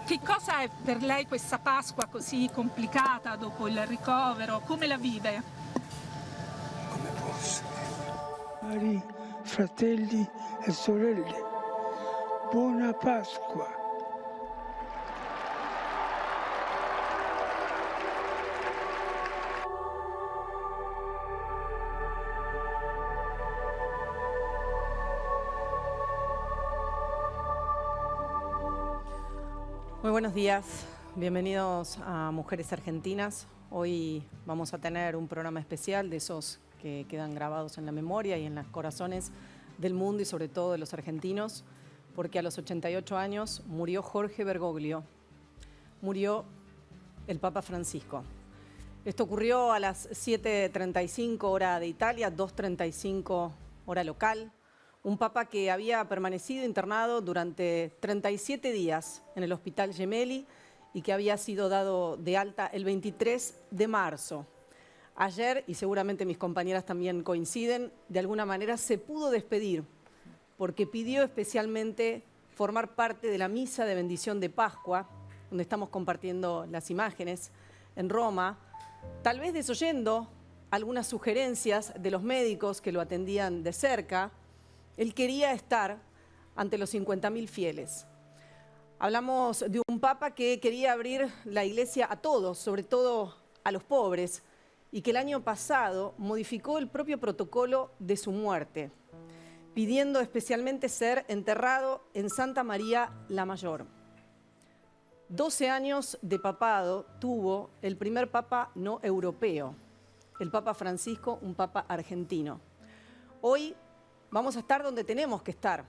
Che cosa è per lei questa Pasqua così complicata dopo il ricovero? Come la vive? Come posso? Cari fratelli e sorelle, buona Pasqua. Muy buenos días, bienvenidos a Mujeres Argentinas. Hoy vamos a tener un programa especial de esos que quedan grabados en la memoria y en los corazones del mundo y sobre todo de los argentinos, porque a los 88 años murió Jorge Bergoglio, murió el Papa Francisco. Esto ocurrió a las 7:35 hora de Italia, 2:35 hora local. Un papa que había permanecido internado durante 37 días en el Hospital Gemelli y que había sido dado de alta el 23 de marzo. Ayer, y seguramente mis compañeras también coinciden, de alguna manera se pudo despedir porque pidió especialmente formar parte de la misa de bendición de Pascua, donde estamos compartiendo las imágenes, en Roma, tal vez desoyendo algunas sugerencias de los médicos que lo atendían de cerca. Él quería estar ante los 50.000 fieles. Hablamos de un papa que quería abrir la iglesia a todos, sobre todo a los pobres, y que el año pasado modificó el propio protocolo de su muerte, pidiendo especialmente ser enterrado en Santa María la Mayor. 12 años de papado tuvo el primer papa no europeo, el Papa Francisco, un papa argentino. Hoy vamos a estar donde tenemos que estar.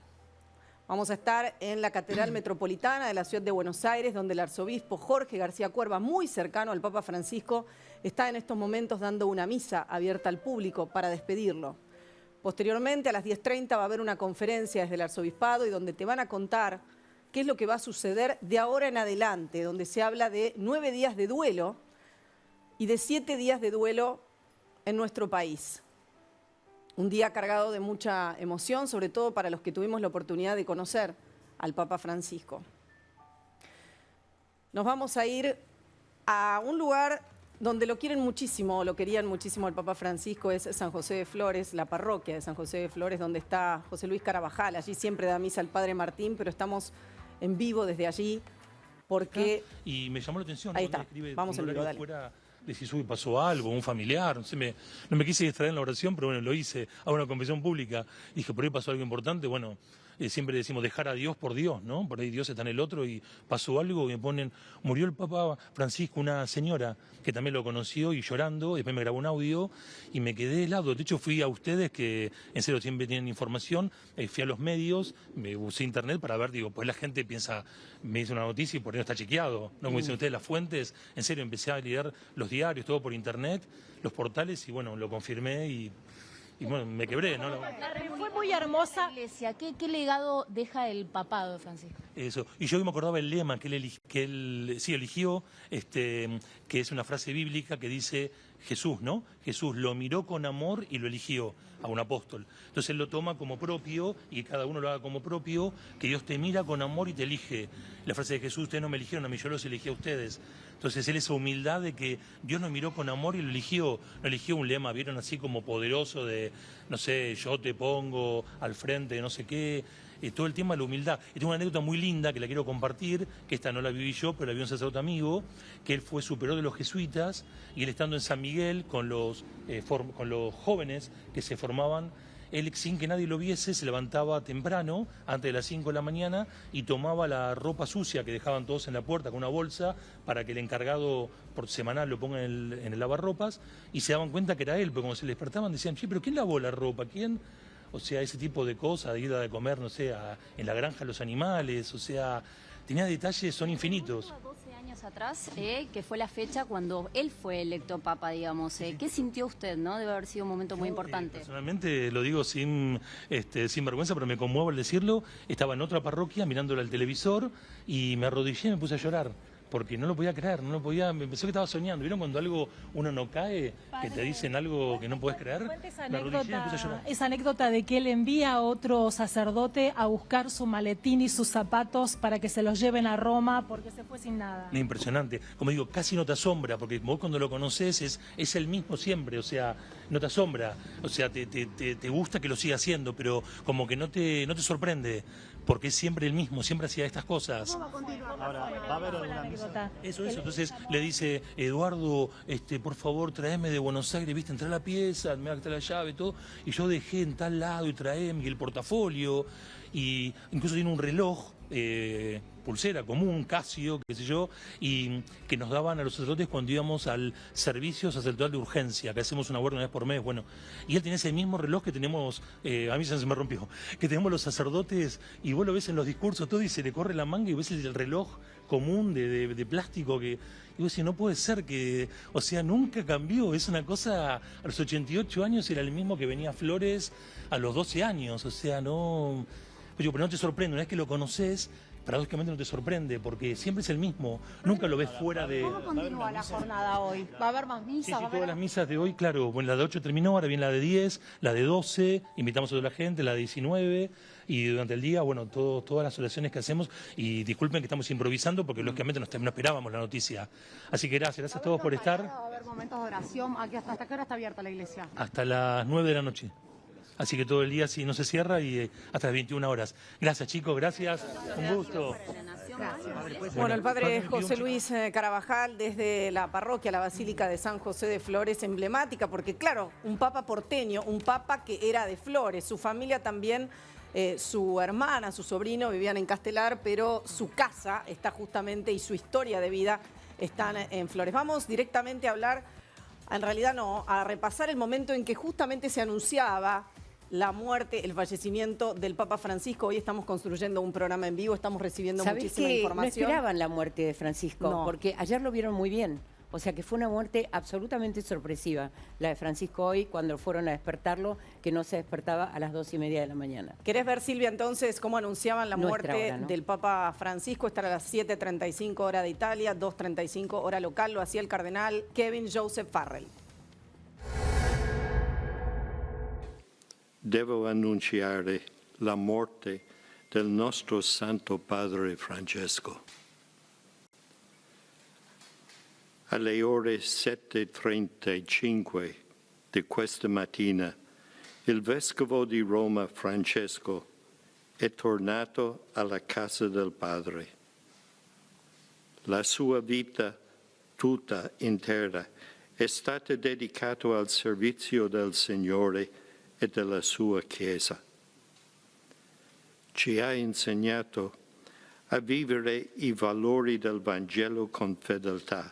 Vamos a estar en la Catedral Metropolitana de la Ciudad de Buenos Aires, donde el arzobispo Jorge García Cuerva, muy cercano al Papa Francisco, está en estos momentos dando una misa abierta al público para despedirlo. Posteriormente, a las 10:30 va a haber una conferencia desde el arzobispado y donde te van a contar qué es lo que va a suceder de ahora en adelante, donde se habla de 9 días de duelo y de 7 días de duelo en nuestro país. Un día cargado de mucha emoción, sobre todo para los que tuvimos la oportunidad de conocer al Papa Francisco. Nos vamos a ir a un lugar donde lo quieren muchísimo, lo querían muchísimo al Papa Francisco, es San José de Flores, la parroquia de San José de Flores, donde está José Luis Carabajal. Allí siempre da misa el Padre Martín, pero estamos en vivo desde allí porque... Y me llamó la atención. Ahí está, vamos en vivo, dale. De si pasó algo, un familiar, no me quise distraer en la oración, pero bueno, lo hice, hago una confesión pública, dije, por ahí pasó algo importante, bueno, siempre decimos dejar a Dios por Dios, ¿no? Por ahí Dios está en el otro y pasó algo y me ponen, murió el Papa Francisco, una señora que también lo conoció y llorando, después me grabó un audio y me quedé helado. De hecho fui a ustedes que en serio siempre tienen información, fui a los medios, me usé internet para ver, digo, pues la gente piensa, me dice una noticia y por ahí no está chequeado, ¿no? Como dicen ustedes, las fuentes, en serio empecé a leer los diarios, todo por internet, los portales y bueno, lo confirmé y bueno, me quebré, ¿no? Fue muy hermosa. Iglesia, ¿qué legado deja el papado de Francisco? Eso, y yo me acordaba el lema que él eligió, que es una frase bíblica que dice Jesús, ¿no? Jesús lo miró con amor y lo eligió a un apóstol. Entonces él lo toma como propio y cada uno lo haga como propio, que Dios te mira con amor y te elige. La frase de Jesús, ustedes no me eligieron a mí, yo los elegí a ustedes. Entonces él esa humildad de que Dios nos miró con amor y lo eligió. No eligió un lema, vieron así como poderoso de, no sé, yo te pongo al frente de no sé qué. Todo el tema de la humildad. Y tengo una anécdota muy linda que la quiero compartir, que esta no la viví yo, pero la vivió un sacerdote amigo, que él fue superior de los jesuitas y él estando en San Miguel con los jóvenes que se formaban, él sin que nadie lo viese se levantaba temprano, antes de las 5 de la mañana, y tomaba la ropa sucia que dejaban todos en la puerta con una bolsa para que el encargado por semanal lo ponga en el lavarropas y se daban cuenta que era él, porque cuando se despertaban decían, che, pero ¿quién lavó la ropa? ¿Quién? O sea, ese tipo de cosas, de ir a comer, no sé, en la granja a los animales, o sea, tenía detalles, son infinitos. 12 años atrás, que fue la fecha cuando él fue electo papa, digamos. ¿Qué sintió usted, no? Debe haber sido un momento muy importante. Personalmente, lo digo sin vergüenza, pero me conmuevo al decirlo, estaba en otra parroquia mirándolo al televisor y me arrodillé y me puse a llorar. porque no lo podía creer, no lo podía, me pensó que estaba soñando. ¿Vieron cuando algo uno no cae, que te dicen algo que no puedes creer? Me arrodillé y empecé a llorar. Esa anécdota de que él envía a otro sacerdote a buscar su maletín y sus zapatos para que se los lleven a Roma porque se fue sin nada. Impresionante. Como digo, casi no te asombra, porque vos cuando lo conoces es el mismo siempre, o sea, no te asombra, o sea, te gusta que lo siga haciendo, pero como que no te sorprende, porque es siempre el mismo, siempre hacía estas cosas. Ahora, va a haber una misa. Eso. Entonces le dice, Eduardo, por favor, tráeme de Buenos Aires, viste, entré a la pieza, me va a quitar la llave, todo. Y yo dejé en tal lado y traeme el portafolio. Y incluso tiene un reloj, pulsera común, Casio, qué sé yo, y que nos daban a los sacerdotes cuando íbamos al servicio sacerdotal de urgencia, que hacemos una guardia una vez por mes, bueno. Y él tiene ese mismo reloj que tenemos, a mí se me rompió, que tenemos los sacerdotes, y vos lo ves en los discursos, todo, y se le corre la manga y ves el reloj común de plástico que... Y vos decís, no puede ser que, o sea, nunca cambió, es una cosa, a los 88 años era el mismo que venía a Flores a los 12 años, o sea, no... Pero no te sorprende, una vez que lo conoces, paradójicamente no te sorprende, porque siempre es el mismo, nunca lo ves fuera de... ¿Cómo continúa la jornada hoy? ¿Va a haber más misas? Sí, todas las misas de hoy, claro, bueno, la de 8 terminó, ahora viene la de 10, la de 12, invitamos a toda la gente, la de 19, y durante el día, bueno, todas las oraciones que hacemos, y disculpen que estamos improvisando, porque lógicamente no esperábamos la noticia. Así que gracias a todos por estar. ¿Va a haber momentos de oración? ¿Hasta qué hora está abierta la iglesia? Hasta las 9 de la noche. Así que todo el día sí no se cierra y hasta las 21 horas. Gracias, chicos, gracias. Un gusto. Bueno, el padre José Luis Carabajal, desde la parroquia, la Basílica de San José de Flores, emblemática, porque claro, un papa porteño, un papa que era de Flores, su familia también, su hermana, su sobrino vivían en Castelar, pero su casa está justamente y su historia de vida están en Flores. Vamos directamente a hablar, en realidad no, a repasar el momento en que justamente se anunciaba la muerte, el fallecimiento del Papa Francisco. Hoy estamos construyendo un programa en vivo, estamos recibiendo muchísima información. No esperaban la muerte de Francisco, porque ayer lo vieron muy bien. O sea que fue una muerte absolutamente sorpresiva, la de Francisco hoy, cuando fueron a despertarlo, que no se despertaba a las 2:30 de la mañana. ¿Querés ver, Silvia, entonces cómo anunciaban la muerte del Papa Francisco? Esta era a las 7:35 hora de Italia, 2:35 hora local, lo hacía el cardenal Kevin Joseph Farrell. Devo annunciare la morte del nostro Santo Padre Francesco. Alle ore 7:35 di questa mattina, il Vescovo di Roma Francesco è tornato alla casa del Padre. La sua vita tutta intera è stata dedicata al servizio del Signore e della sua Chiesa. Ci ha insegnato a vivere i valori del Vangelo con fedeltà,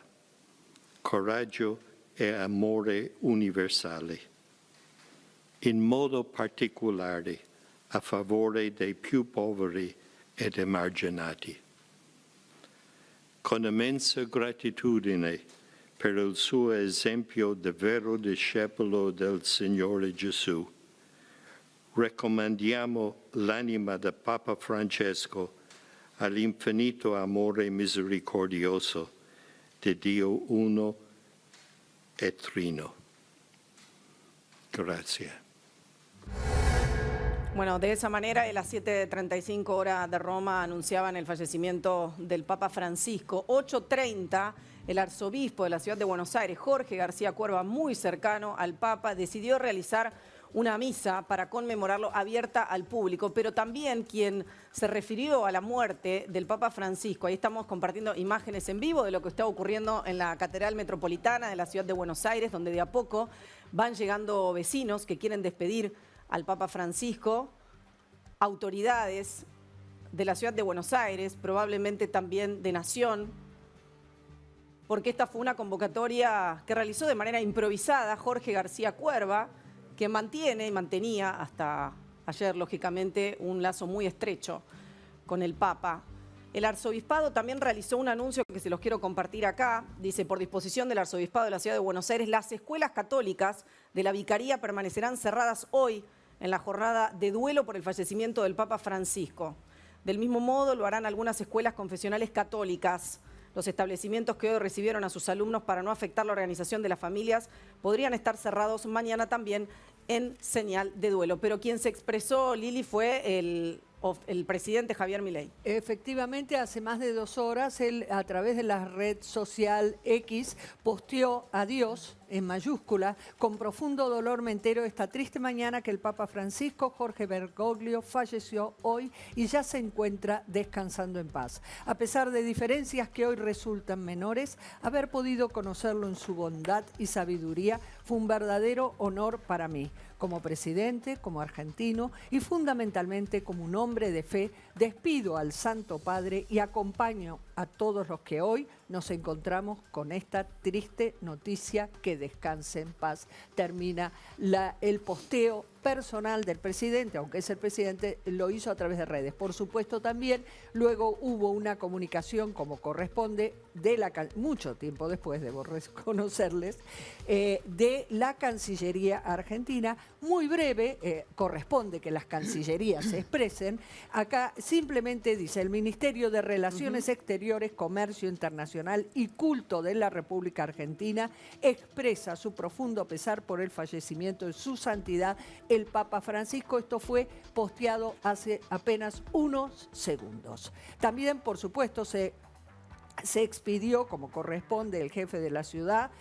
coraggio e amore universali, in modo particolare a favore dei più poveri ed emarginati. Con immensa gratitudine per il suo esempio di vero discepolo del Signore Gesù, raccomandiamo l'anima del Papa Francesco all'infinito amore misericordioso di Dio uno e trino. Grazie. Bueno, de esa manera, a las 7:35 hora de Roma anunciaban el fallecimiento del Papa Francisco. 8:30, el arzobispo de la ciudad de Buenos Aires, Jorge García Cuerva, muy cercano al Papa, decidió realizar una misa para conmemorarlo abierta al público, pero también quien se refirió a la muerte del Papa Francisco, ahí estamos compartiendo imágenes en vivo de lo que está ocurriendo en la Catedral Metropolitana de la ciudad de Buenos Aires, donde de a poco van llegando vecinos que quieren despedir al Papa Francisco, autoridades de la ciudad de Buenos Aires, probablemente también de Nación, porque esta fue una convocatoria que realizó de manera improvisada Jorge García Cuerva, que mantiene y mantenía hasta ayer, lógicamente, un lazo muy estrecho con el Papa. El arzobispado también realizó un anuncio que se los quiero compartir acá. Dice, por disposición del arzobispado de la ciudad de Buenos Aires, las escuelas católicas de la Vicaría permanecerán cerradas hoy en la jornada de duelo por el fallecimiento del Papa Francisco. Del mismo modo lo harán algunas escuelas confesionales católicas. Los establecimientos que hoy recibieron a sus alumnos para no afectar la organización de las familias podrían estar cerrados mañana también en señal de duelo. Pero quien se expresó, Lili, fue el presidente Javier Milei. Efectivamente, hace más de 2 horas, él a través de la red social X posteó adiós en mayúscula, con profundo dolor me entero esta triste mañana que el Papa Francisco Jorge Bergoglio falleció hoy y ya se encuentra descansando en paz. A pesar de diferencias que hoy resultan menores, haber podido conocerlo en su bondad y sabiduría fue un verdadero honor para mí. Como presidente, como argentino y fundamentalmente como un hombre de fe, despido al Santo Padre y acompaño a todos los que hoy nos encontramos con esta triste noticia. Que descanse en paz. Termina el posteo personal del presidente, aunque es el presidente, lo hizo a través de redes. Por supuesto también luego hubo una comunicación como corresponde, mucho tiempo después, debo reconocerles, de la Cancillería argentina, muy breve, corresponde que las cancillerías se expresen. Acá simplemente dice: el Ministerio de Relaciones Exteriores, Comercio Internacional y Culto de la República Argentina expresa su profundo pesar por el fallecimiento de su santidad el Papa Francisco. Esto fue posteado hace apenas unos segundos. También, por supuesto, se expidió, como corresponde, el jefe de la ciudad,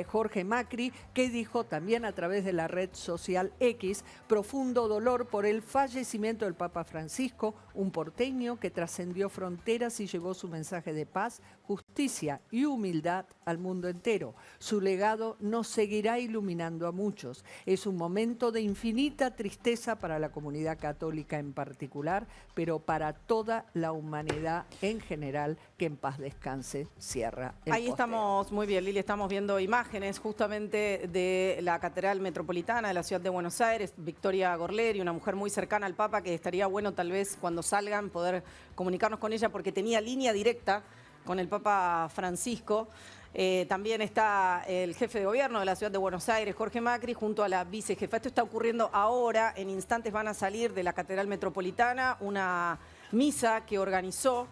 Jorge Macri, que dijo también a través de la red social X: profundo dolor por el fallecimiento del Papa Francisco, un porteño que trascendió fronteras y llevó su mensaje de paz, justicia y humildad al mundo entero. Su legado nos seguirá iluminando a muchos. Es un momento de infinita tristeza para la comunidad católica en particular, pero para toda la humanidad en general. Que en paz descanse. Cierra el Ahí posteo. estamos, muy bien, Lili, estamos viendo imágenes justamente de la Catedral Metropolitana de la Ciudad de Buenos Aires. Victoria Gorleri, una mujer muy cercana al Papa, que estaría bueno tal vez cuando salgan poder comunicarnos con ella, porque tenía línea directa con el Papa Francisco. También está el jefe de gobierno de la Ciudad de Buenos Aires, Jorge Macri, junto a la vicejefa. Esto está ocurriendo ahora. En instantes van a salir de la Catedral Metropolitana una misa que organizó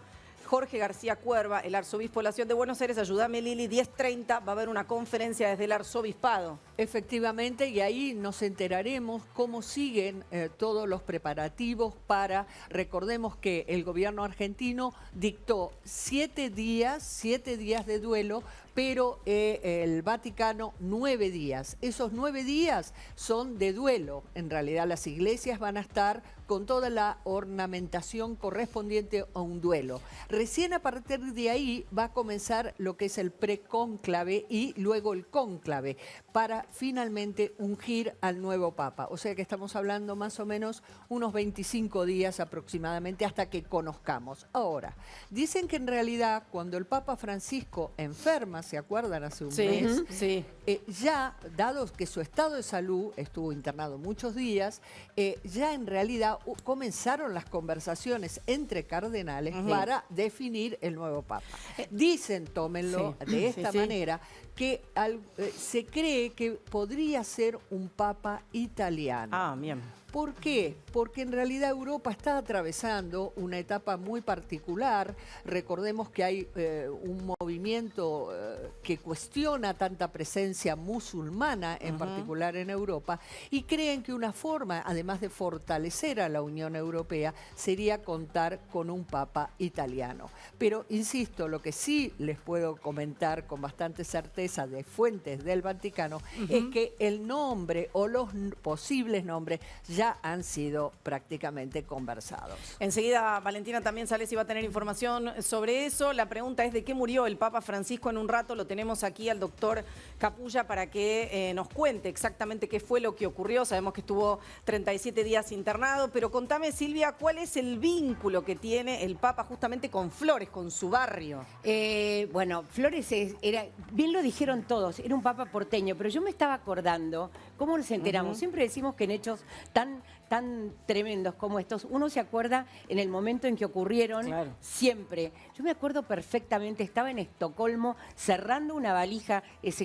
Jorge García Cuerva, el arzobispo de la Ciudad de Buenos Aires. Ayúdame, Lili, 10:30 va a haber una conferencia desde el arzobispado. Efectivamente, y ahí nos enteraremos cómo siguen todos los preparativos para, recordemos que el gobierno argentino dictó 7 días de duelo, pero el Vaticano 9 días. Esos 9 días son de duelo. En realidad las iglesias van a estar con toda la ornamentación correspondiente a un duelo. Recién a partir de ahí va a comenzar lo que es el precónclave y luego el cónclave para finalmente ungir al nuevo Papa. O sea que estamos hablando más o menos unos 25 días aproximadamente hasta que conozcamos. Ahora, dicen que en realidad cuando el Papa Francisco enferma, ¿se acuerdan? Hace un mes. Sí. Ya, dado que su estado de salud estuvo internado muchos días, ya en realidad comenzaron las conversaciones entre cardenales para definir el nuevo Papa. Dicen, tómenlo de esta manera, que se cree que podría ser un Papa italiano. Ah, bien. ¿Por qué? Porque en realidad Europa está atravesando una etapa muy particular. Recordemos que hay un movimiento que cuestiona tanta presencia musulmana, en particular en Europa, y creen que una forma, además de fortalecer a la Unión Europea, sería contar con un Papa italiano. Pero, insisto, lo que sí les puedo comentar con bastante certeza de fuentes del Vaticano es que el nombre o los posibles nombres ya han sido prácticamente conversados. Enseguida Valentina también Salesi va a tener información sobre eso. La pregunta es: ¿de qué murió el Papa Francisco? En un rato lo tenemos aquí al doctor Capulla para que nos cuente exactamente qué fue lo que ocurrió. Sabemos que estuvo 37 días internado, pero contame, Silvia, ¿cuál es el vínculo que tiene el Papa justamente con Flores, con su barrio? Bueno, Flores era, bien lo dijeron todos, era un Papa porteño, pero yo me estaba acordando, ¿cómo nos enteramos? Siempre decimos que en hechos tan tremendos como estos, uno se acuerda en el momento en que ocurrieron, siempre. Yo me acuerdo perfectamente, estaba en Estocolmo cerrando una valija,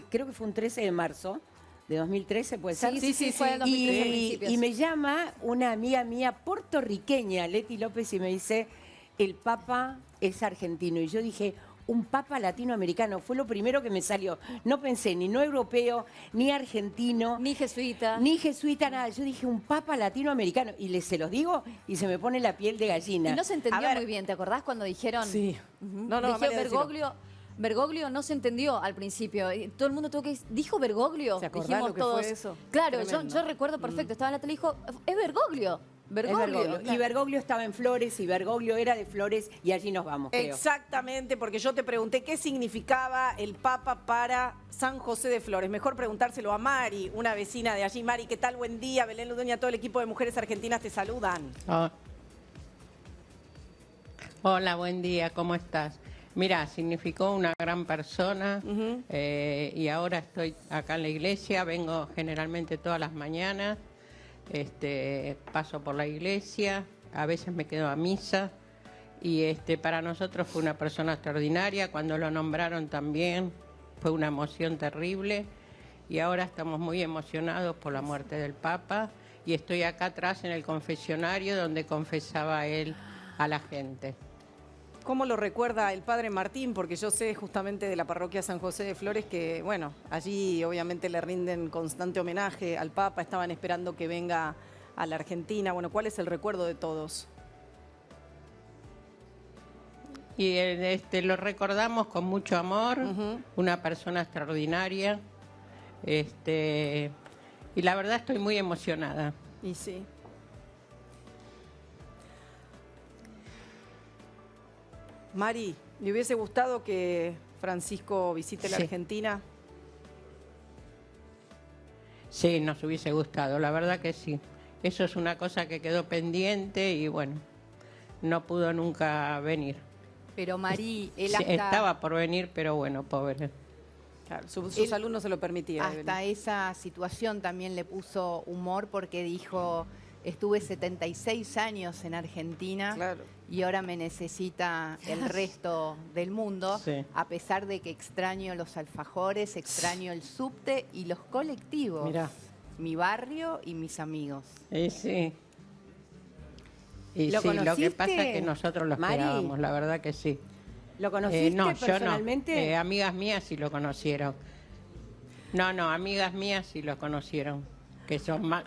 creo que fue un 13 de marzo de 2013, ¿puede ser? Sí, fue en 2013 y me llama una amiga mía puertorriqueña, Leti López, y me dice: el Papa es argentino. Y yo dije: un papa latinoamericano. Fue lo primero que me salió. No pensé ni no europeo, ni argentino. Ni jesuita. Ni jesuita, nada. Yo dije un papa latinoamericano. Y se los digo y se me pone la piel de gallina. Y no se entendió muy bien, ¿te acordás cuando dijeron? Sí. No, Bergoglio no se entendió al principio. Y todo el mundo tuvo que decir, ¿dijo Bergoglio? ¿Se acordás Dijimos lo que todos. fue eso? Claro, Tremendo. yo recuerdo perfecto. Estaba en la tele y dijo, es Bergoglio. Bergoglio. Y Bergoglio estaba en Flores y Bergoglio era de Flores y allí nos vamos, creo. Exactamente, porque yo te pregunté qué significaba el Papa para San José de Flores. Mejor preguntárselo a Mari, una vecina de allí. Mari, ¿qué tal? Buen día. Belén Ludueña, todo el equipo de Mujeres Argentinas te saludan. Hola, buen día, ¿cómo estás? Mira, significó una gran persona y ahora estoy acá en la iglesia, vengo generalmente todas las mañanas, paso por la iglesia, a veces me quedo a misa y para nosotros fue una persona extraordinaria, cuando lo nombraron también fue una emoción terrible y ahora estamos muy emocionados por la muerte del Papa y estoy acá atrás en el confesionario donde confesaba él a la gente. ¿Cómo lo recuerda el padre Martín? Porque yo sé justamente de la parroquia San José de Flores que, bueno, allí obviamente le rinden constante homenaje al Papa, estaban esperando que venga a la Argentina. Bueno, ¿cuál es el recuerdo de todos? Y lo recordamos con mucho amor, una persona extraordinaria, y la verdad estoy muy emocionada. Y sí. Mari, ¿le hubiese gustado que Francisco visite la Argentina? Sí, nos hubiese gustado, la verdad que sí. Eso es una cosa que quedó pendiente y bueno, no pudo nunca venir. Pero Mari, él Sí, hasta... estaba por venir, pero bueno, pobre. Claro, su salud no se lo permitía. Hasta esa situación también le puso humor porque dijo, estuve 76 años en Argentina y ahora me necesita el resto del mundo, a pesar de que extraño los alfajores, extraño el subte y los colectivos, mi barrio y mis amigos. Sí. Y sí, lo que pasa es que nosotros lo esperábamos, la verdad que sí. ¿Lo conociste personalmente? Yo no. Amigas mías sí lo conocieron. No, amigas mías sí lo conocieron. Que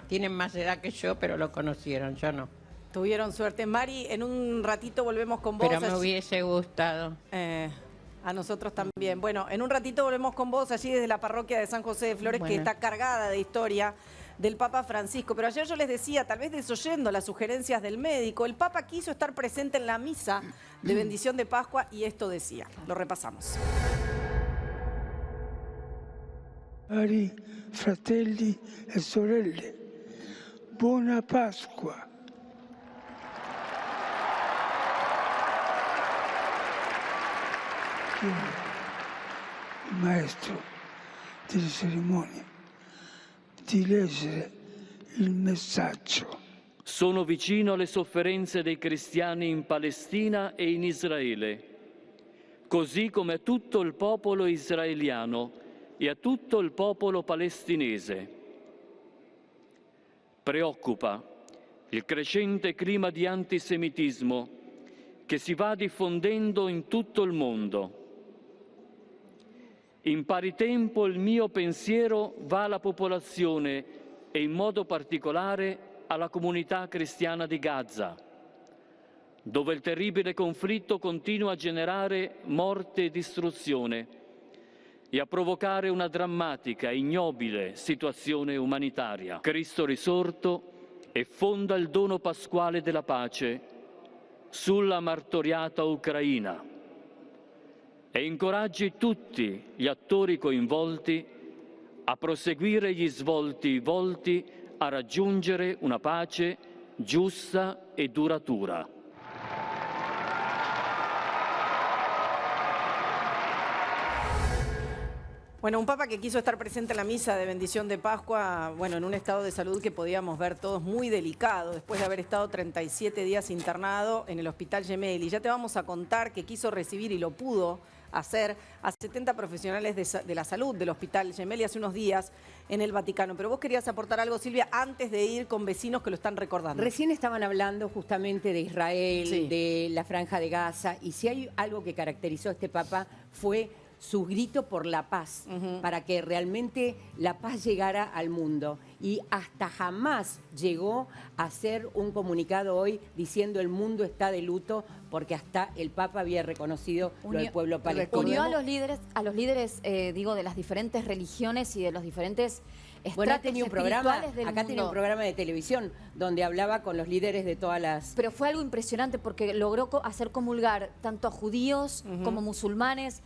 tienen más edad que yo, pero lo conocieron, yo no. Tuvieron suerte. Mari, en un ratito volvemos con vos. Pero me hubiese gustado. A nosotros también. Bueno, en un ratito volvemos con vos allí desde la parroquia de San José de Flores, que está cargada de historia del Papa Francisco. Pero ayer yo les decía, tal vez desoyendo las sugerencias del médico, el Papa quiso estar presente en la misa de bendición de Pascua y esto decía. Lo repasamos. Cari fratelli e sorelle, buona Pasqua. Il maestro delle cerimonie di leggere il messaggio. Sono vicino alle sofferenze dei cristiani in Palestina e in Israele, così come a tutto il popolo israeliano e a tutto il popolo palestinese. Preoccupa il crescente clima di antisemitismo che si va diffondendo in tutto il mondo. In pari tempo il mio pensiero va alla popolazione e in modo particolare alla comunità cristiana di Gaza, dove il terribile conflitto continua a generare morte e distruzione e a provocare una drammatica e ignobile situazione umanitaria. Cristo risorto effonda il dono pasquale della pace sulla martoriata Ucraina e incoraggi tutti gli attori coinvolti a proseguire gli svolti volti a raggiungere una pace giusta e duratura. Bueno, un Papa que quiso estar presente en la misa de bendición de Pascua, bueno, en un estado de salud que podíamos ver todos muy delicado, después de haber estado 37 días internado en el Hospital Gemelli. Ya te vamos a contar que quiso recibir y lo pudo hacer a 70 profesionales de la salud del Hospital Gemelli hace unos días en el Vaticano. Pero vos querías aportar algo, Silvia, antes de ir con vecinos que lo están recordando. Recién estaban hablando justamente de Israel, de la Franja de Gaza, y si hay algo que caracterizó a este Papa fue su grito por la paz, para que realmente la paz llegara al mundo. Y hasta jamás llegó a hacer un comunicado hoy diciendo el mundo está de luto, porque hasta el Papa había reconocido lo del pueblo palestino. Unió a los líderes, digo, de las diferentes religiones y de los diferentes Bueno, estratos tenía un espirituales programa, del acá tenía un mundo. programa de televisión donde hablaba con los líderes de todas las... Pero fue algo impresionante porque logró hacer comulgar tanto a judíos como musulmanes,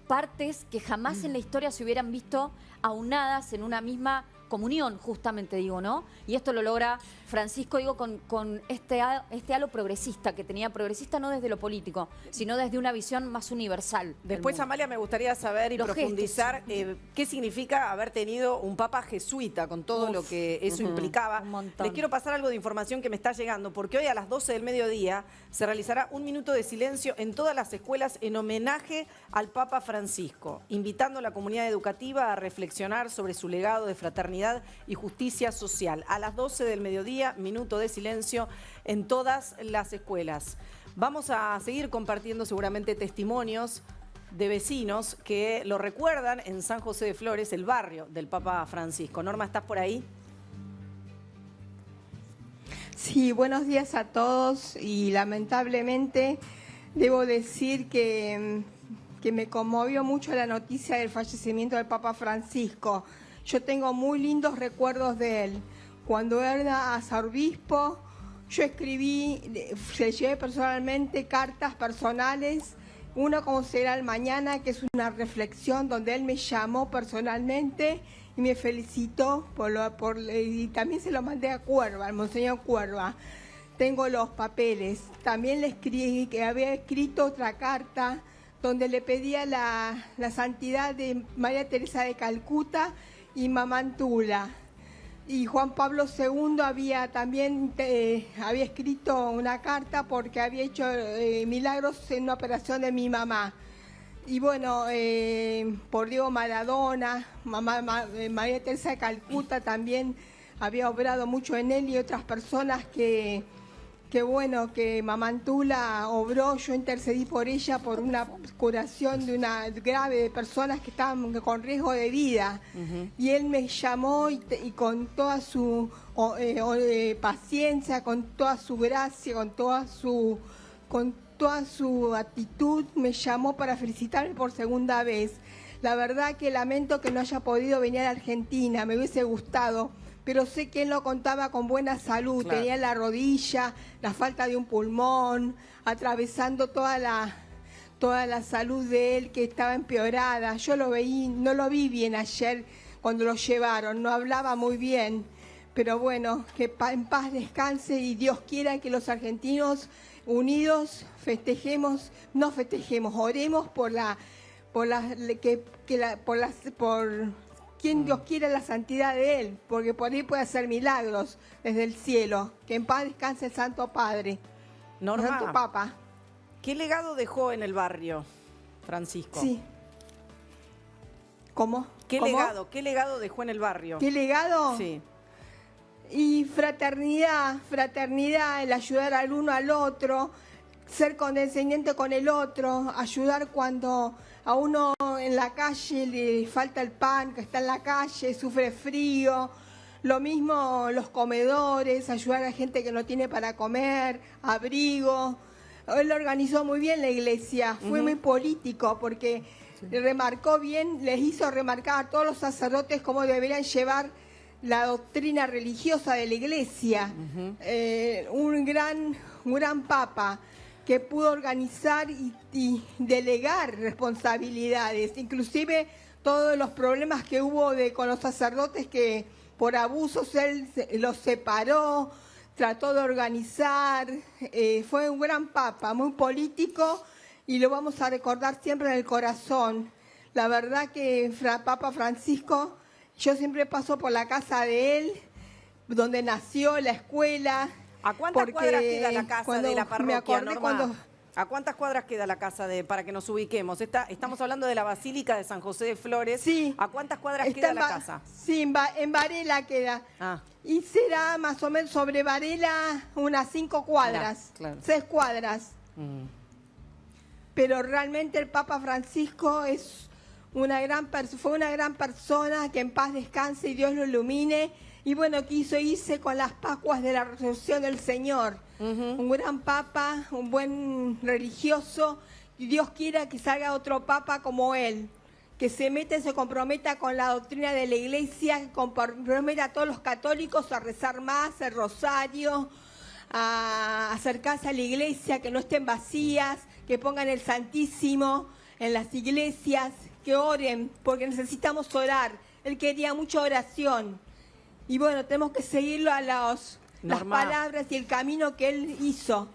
partes que jamás en la historia se hubieran visto aunadas en una misma comunión, justamente digo, ¿no? Y esto lo logra Francisco, digo, con este halo progresista que tenía, progresista no desde lo político, sino desde una visión más universal. Después, Amalia, me gustaría saber y profundizar qué significa haber tenido un papa jesuita, con todo lo que eso implicaba. Les quiero pasar algo de información que me está llegando, porque hoy a las 12 del mediodía se realizará un minuto de silencio en todas las escuelas en homenaje al Papa Francisco, invitando a la comunidad educativa a reflexionar sobre su legado de fraternidad y justicia social. A las 12 del mediodía, minuto de silencio en todas las escuelas. Vamos a seguir compartiendo seguramente testimonios de vecinos que lo recuerdan en San José de Flores, el barrio del Papa Francisco. Norma, ¿estás por ahí? Sí, buenos días a todos y lamentablemente debo decir que me conmovió mucho la noticia del fallecimiento del Papa Francisco. Yo tengo muy lindos recuerdos de él. Cuando era arzobispo, yo escribí, le llevé personalmente cartas personales, una como será el mañana, que es una reflexión donde él me llamó personalmente y me felicitó y también se lo mandé a Cuerva, al Monseñor Cuerva. Tengo los papeles. También le escribí que había escrito otra carta donde le pedía la santidad de María Teresa de Calcuta y Mamantula. Y Juan Pablo II había también había escrito una carta porque había hecho milagros en una operación de mi mamá. Y bueno, por Diego Maradona, María Teresa de Calcuta también había obrado mucho en él y otras personas que Mamantula obró. Yo intercedí por ella por una curación de una grave de personas que estaban con riesgo de vida. Y él me llamó y con toda su paciencia, con toda su gracia, con toda su actitud, me llamó para felicitarme por segunda vez. La verdad que lamento que no haya podido venir a Argentina, me hubiese gustado, pero sé que él no contaba con buena salud, Claro. Tenía la rodilla, la falta de un pulmón, atravesando toda la salud de él que estaba empeorada. Yo no lo vi bien ayer cuando lo llevaron, no hablaba muy bien, pero bueno, que en paz descanse y Dios quiera que los argentinos unidos oremos por quien Dios quiera la santidad de él, porque por ahí puede hacer milagros desde el cielo. Que en paz descanse el Santo Padre, Norma, el Santo Papa. ¿Qué legado dejó en el barrio Francisco? Sí. ¿Cómo? ¿Qué legado dejó en el barrio? ¿Qué legado? Sí. Y fraternidad, el ayudar al uno al otro, ser condescendiente con el otro, ayudar cuando a uno en la calle le falta el pan, que está en la calle, sufre frío. Lo mismo los comedores, ayudar a gente que no tiene para comer, abrigo. Él organizó muy bien la iglesia, fue muy político porque remarcó bien, les hizo remarcar a todos los sacerdotes cómo deberían llevar la doctrina religiosa de la iglesia. Un gran papa que pudo organizar y delegar responsabilidades, inclusive todos los problemas que hubo con los sacerdotes que por abusos él los separó, trató de organizar. Fue un gran papa, muy político, y lo vamos a recordar siempre en el corazón. La verdad que Papa Francisco, yo siempre paso por la casa de él, donde nació, la escuela. ¿A cuántas cuadras queda la casa de la parroquia, Me acordé Norma? cuando ¿A cuántas cuadras queda la casa para que nos ubiquemos? Estamos hablando de la Basílica de San José de Flores. Sí. ¿A cuántas cuadras queda la casa? Sí, en Varela queda. Ah. Y será más o menos sobre Varela unas 5 cuadras, claro. 6 cuadras. Pero realmente el Papa Francisco es fue una gran persona, que en paz descanse y Dios lo ilumine. Y bueno, quiso irse con las Pascuas de la Resurrección del Señor. Un gran papa, un buen religioso. Y Dios quiera que salga otro papa como él, que se comprometa con la doctrina de la Iglesia, que comprometa a todos los católicos a rezar más, el rosario, a acercarse a la Iglesia, que no estén vacías, que pongan el Santísimo en las iglesias, que oren, porque necesitamos orar. Él quería mucha oración. Y bueno, tenemos que seguirlo a las palabras y el camino que él hizo.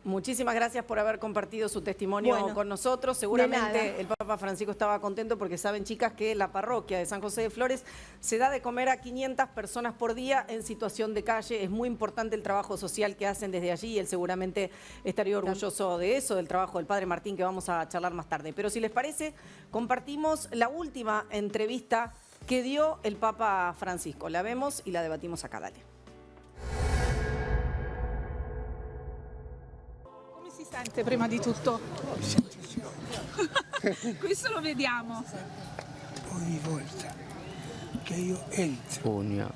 Muchísimas gracias por haber compartido su testimonio con nosotros. Seguramente el Papa Francisco estaba contento porque saben, chicas, que la parroquia de San José de Flores se da de comer a 500 personas por día en situación de calle. Es muy importante el trabajo social que hacen desde allí y él seguramente estaría orgulloso de eso, del trabajo del Padre Martín, que vamos a charlar más tarde. Pero si les parece, compartimos la última entrevista que dio el Papa Francisco. La vemos y la debatimos acá. Dale. Si sente prima di tutto? Questo lo vediamo. Ogni volta che io entro in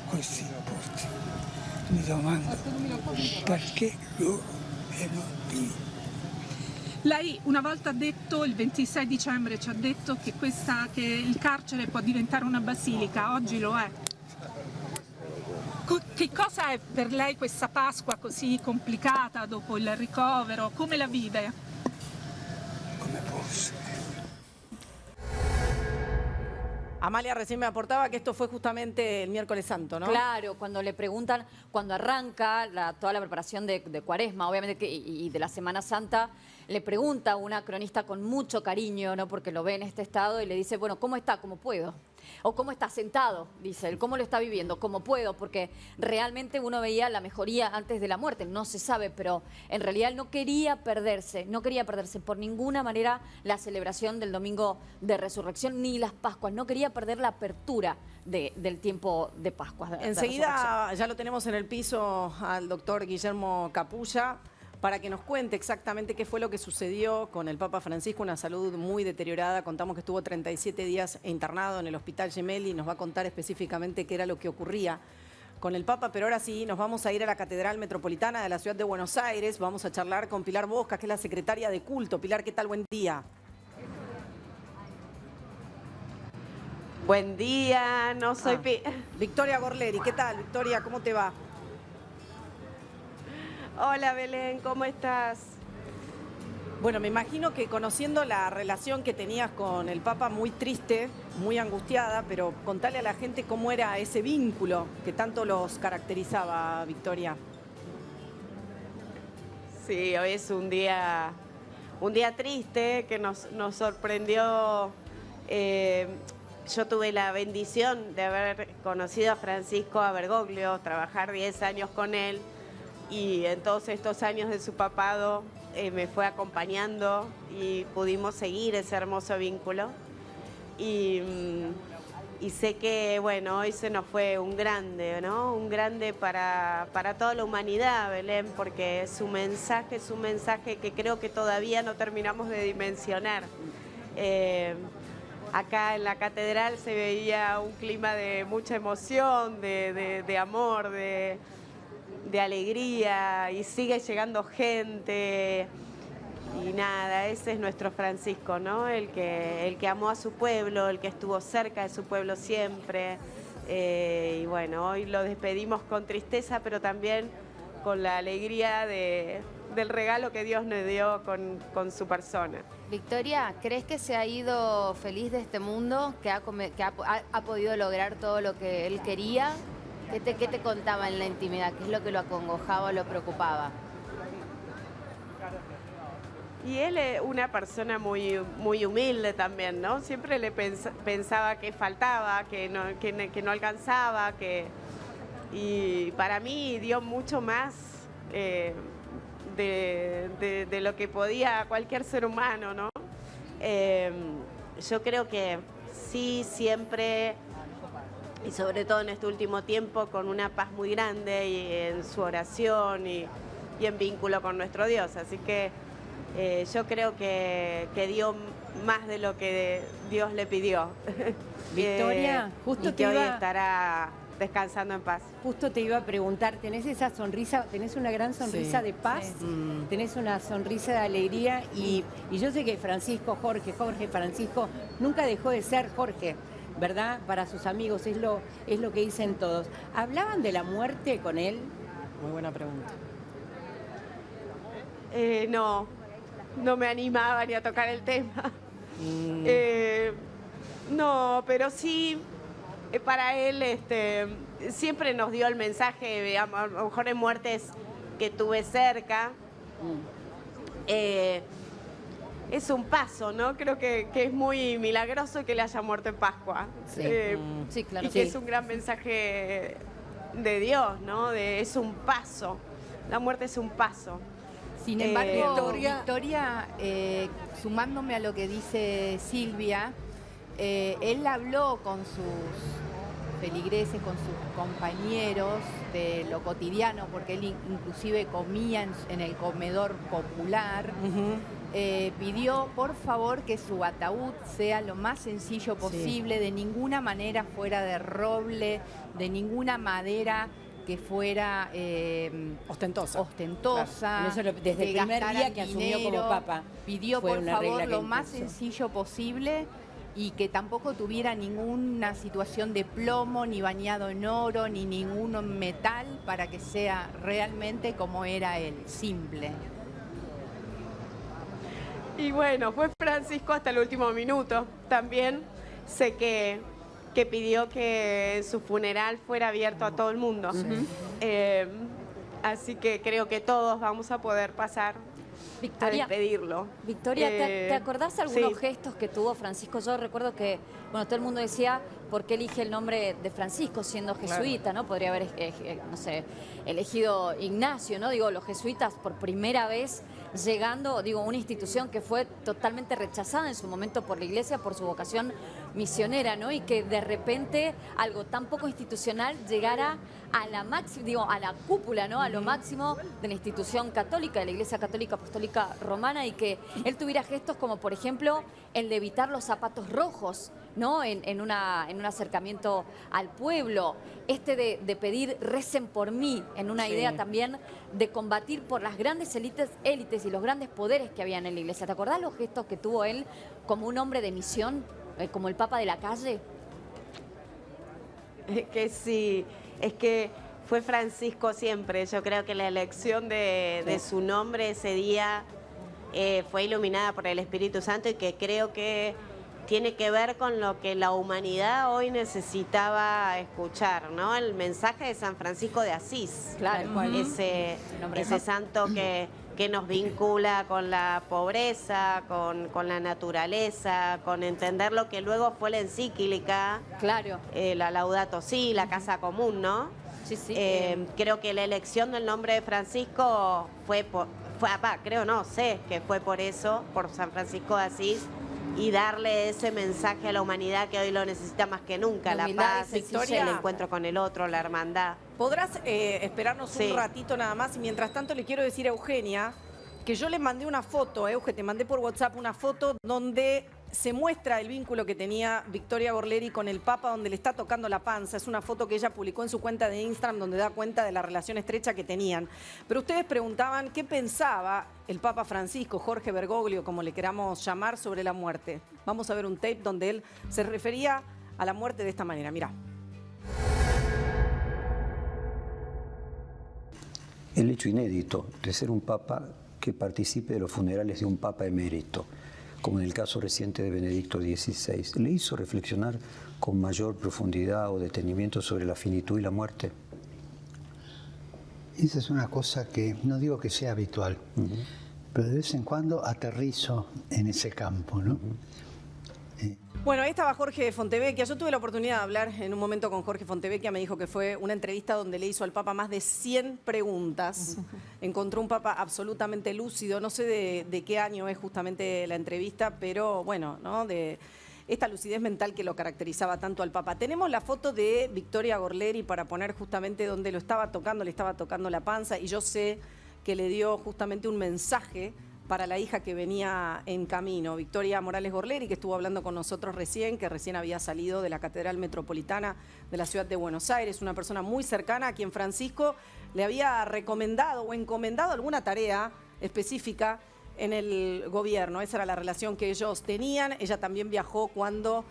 questi porti mi domando perché loro erano lì. Lei una volta ha detto, il 26 dicembre ci ha detto che il carcere può diventare una basilica, oggi lo è. Che cosa è per lei questa Pasqua così complicata dopo il ricovero? Come la vive? Come posso? Amalia recién me aportaba que esto fue justamente el miércoles santo, ¿no? Claro, cuando le preguntan, cuando arranca toda la preparación de Cuaresma, obviamente, y de la Semana Santa, le pregunta a una cronista con mucho cariño, ¿no? Porque lo ve en este estado y le dice, bueno, ¿cómo está? ¿Cómo puedo? O cómo está sentado, dice él, cómo lo está viviendo, cómo puedo, porque realmente uno veía la mejoría antes de la muerte, no se sabe, pero en realidad él no quería perderse por ninguna manera la celebración del Domingo de Resurrección ni las Pascuas, no quería perder la apertura del tiempo de Pascuas. Enseguida ya lo tenemos en el piso al doctor Guillermo Capulla, para que nos cuente exactamente qué fue lo que sucedió con el Papa Francisco, una salud muy deteriorada. Contamos que estuvo 37 días internado en el Hospital Gemelli y nos va a contar específicamente qué era lo que ocurría con el Papa. Pero ahora sí, nos vamos a ir a la Catedral Metropolitana de la Ciudad de Buenos Aires. Vamos a charlar con Pilar Bosca, que es la secretaria de culto. Pilar, ¿qué tal? Buen día. Buen día, no soy... Victoria Gorleri, ¿qué tal? Victoria, ¿cómo te va? Hola Belén, ¿cómo estás? Bueno, me imagino que conociendo la relación que tenías con el Papa, muy triste, muy angustiada, pero contale a la gente cómo era ese vínculo que tanto los caracterizaba, Victoria. Sí, hoy es un día triste que nos sorprendió. Yo tuve la bendición de haber conocido a Francisco Bergoglio, trabajar 10 años con él. Y en todos estos años de su papado me fue acompañando y pudimos seguir ese hermoso vínculo. Y sé que, bueno, hoy se nos fue un grande, ¿no? Un grande para toda la humanidad, Belén, porque es un mensaje que creo que todavía no terminamos de dimensionar. Acá en la catedral se veía un clima de mucha emoción, de amor, de alegría, y sigue llegando gente. Y nada, ese es nuestro Francisco, ¿no? El que amó a su pueblo, el que estuvo cerca de su pueblo siempre. Y bueno, hoy lo despedimos con tristeza, pero también con la alegría del regalo que Dios nos dio con su persona. Victoria, ¿crees que se ha ido feliz de este mundo? ¿Que ha podido lograr todo lo que él quería? ¿Qué te contaba en la intimidad? ¿Qué es lo que lo acongojaba o lo preocupaba? Y él es una persona muy humilde también, ¿no? Siempre le pensaba que faltaba, que no alcanzaba, y para mí dio mucho más de lo que podía cualquier ser humano, ¿no? Yo creo que sí, siempre, y sobre todo en este último tiempo, con una paz muy grande y en su oración y en vínculo con nuestro Dios. Así que yo creo que dio más de lo que Dios le pidió. Victoria, justo y que te hoy iba... estará descansando en paz. Justo te iba a preguntar, ¿tenés esa sonrisa, tenés una gran sonrisa Sí, de paz? sí. Tenés una sonrisa de alegría y yo sé que Francisco nunca dejó de ser Jorge, ¿verdad? Para sus amigos, es lo que dicen todos. ¿Hablaban de la muerte con él? Muy buena pregunta. No me animaba ni a tocar el tema. No, pero sí, para él siempre nos dio el mensaje, digamos, a lo mejor en muertes que tuve cerca. Es un paso, ¿no? Creo que es muy milagroso que le haya muerto en Pascua. Sí. Sí, claro. Y que es un gran mensaje de Dios, ¿no? Es un paso. La muerte es un paso. Sin embargo, Victoria, sumándome a lo que dice Silvia, él habló con sus feligreses, con sus compañeros de lo cotidiano, porque él inclusive comía en el comedor popular. Pidió por favor que su ataúd sea lo más sencillo posible, de ninguna manera fuera de roble, de ninguna madera que fuera ostentosa. Claro. Eso desde el primer día que asumió como papa. Pidió fue por una regla favor que lo más impuso. sencillo posible y que tampoco tuviera ninguna situación de plomo, ni bañado en oro, ni ningún metal, para que sea realmente como era él, simple. Y bueno, fue Francisco hasta el último minuto. También sé que pidió que su funeral fuera abierto a todo el mundo. Así que creo que todos vamos a poder pasar Victoria, a despedirlo. Victoria, ¿te acordás algunos sí. gestos que tuvo Francisco? Yo recuerdo que, bueno, todo el mundo decía, ¿por qué elige el nombre de Francisco siendo jesuita, ¿no? Podría haber, no sé, elegido Ignacio, ¿no? Digo, los jesuitas por primera vez llegando, digo, una institución que fue totalmente rechazada en su momento por la Iglesia, por su vocación misionera, ¿no? Y que de repente algo tan poco institucional llegara a la máxima, digo, a la cúpula, ¿no? A lo máximo de la institución católica, de la Iglesia Católica Apostólica Romana, y que él tuviera gestos como, por ejemplo, el de evitar los zapatos rojos, ¿no? En un acercamiento al pueblo, de pedir recen por mí, en una idea también de combatir por las grandes élites y los grandes poderes que había en la Iglesia. ¿Te acordás los gestos que tuvo él como un hombre de misión, como el Papa de la calle? Que sí, es que fue Francisco siempre. Yo creo que la elección de su nombre ese día fue iluminada por el Espíritu Santo, y que creo que tiene que ver con lo que la humanidad hoy necesitaba escuchar, ¿no? El mensaje de San Francisco de Asís. Claro. Ese santo que nos vincula con la pobreza, con la naturaleza, con entender lo que luego fue la encíclica. Claro. La Laudato Si, la casa común, ¿no? Sí, sí. Creo que la elección del nombre de Francisco sé que fue por eso, por San Francisco de Asís, y darle ese mensaje a la humanidad que hoy lo necesita más que nunca, la paz, el encuentro con el otro, la hermandad. ¿Podrás esperarnos un ratito nada más? Y mientras tanto le quiero decir a Eugenia que yo le mandé una foto, Euge, te mandé por WhatsApp una foto donde se muestra el vínculo que tenía Victoria Borleri con el Papa, donde le está tocando la panza. Es una foto que ella publicó en su cuenta de Instagram, donde da cuenta de la relación estrecha que tenían. Pero ustedes preguntaban qué pensaba el Papa Francisco, Jorge Bergoglio, como le queramos llamar, sobre la muerte. Vamos a ver un tape donde él se refería a la muerte de esta manera. Mirá. El hecho inédito de ser un Papa que participe de los funerales de un Papa emérito, como en el caso reciente de Benedicto XVI, ¿le hizo reflexionar con mayor profundidad o detenimiento sobre la finitud y la muerte? Esa es una cosa que no digo que sea habitual, pero de vez en cuando aterrizo en ese campo, ¿no? Bueno, ahí estaba Jorge Fontevecchia. Yo tuve la oportunidad de hablar en un momento con Jorge Fontevecchia. Me dijo que fue una entrevista donde le hizo al Papa más de 100 preguntas. Encontró un Papa absolutamente lúcido. No sé de qué año es justamente la entrevista, pero bueno, ¿no? De esta lucidez mental que lo caracterizaba tanto al Papa. Tenemos la foto de Victoria Gorleri para poner justamente donde lo estaba tocando, le estaba tocando la panza, y yo sé que le dio justamente un mensaje para la hija que venía en camino, Victoria Morales Gorleri, que estuvo hablando con nosotros recién, que recién había salido de la Catedral Metropolitana de la Ciudad de Buenos Aires, una persona muy cercana a quien Francisco le había recomendado o encomendado alguna tarea específica en el gobierno. Esa era la relación que ellos tenían. Ella también viajó cuando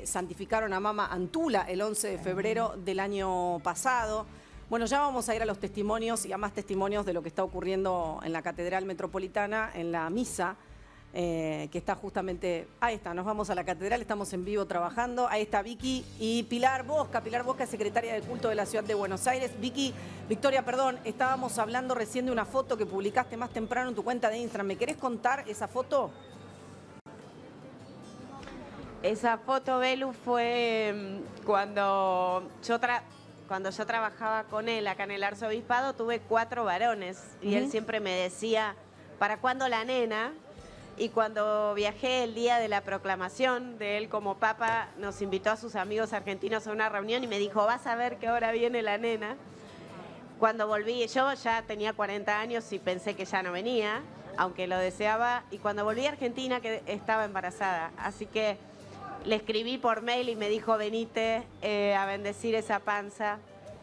santificaron a Mama Antula el 11 de febrero del año pasado. Bueno, ya vamos a ir a los testimonios y a más testimonios de lo que está ocurriendo en la Catedral Metropolitana, en la misa, que está justamente... Ahí está, nos vamos a la Catedral, estamos en vivo trabajando. Ahí está Vicky y Pilar Bosca. Pilar Bosca es secretaria del culto de la Ciudad de Buenos Aires. Victoria, perdón, estábamos hablando recién de una foto que publicaste más temprano en tu cuenta de Instagram. ¿Me querés contar esa foto? Esa foto, Belu, fue cuando yo trabajaba con él acá en el arzobispado. Tuve 4 varones y él siempre me decía, ¿para cuándo la nena? Y cuando viajé el día de la proclamación de él como papa, nos invitó a sus amigos argentinos a una reunión y me dijo, vas a ver que ahora viene la nena. Cuando volví, yo ya tenía 40 años y pensé que ya no venía, aunque lo deseaba. Y cuando volví a Argentina, que estaba embarazada. Así que le escribí por mail y me dijo, venite a bendecir esa panza.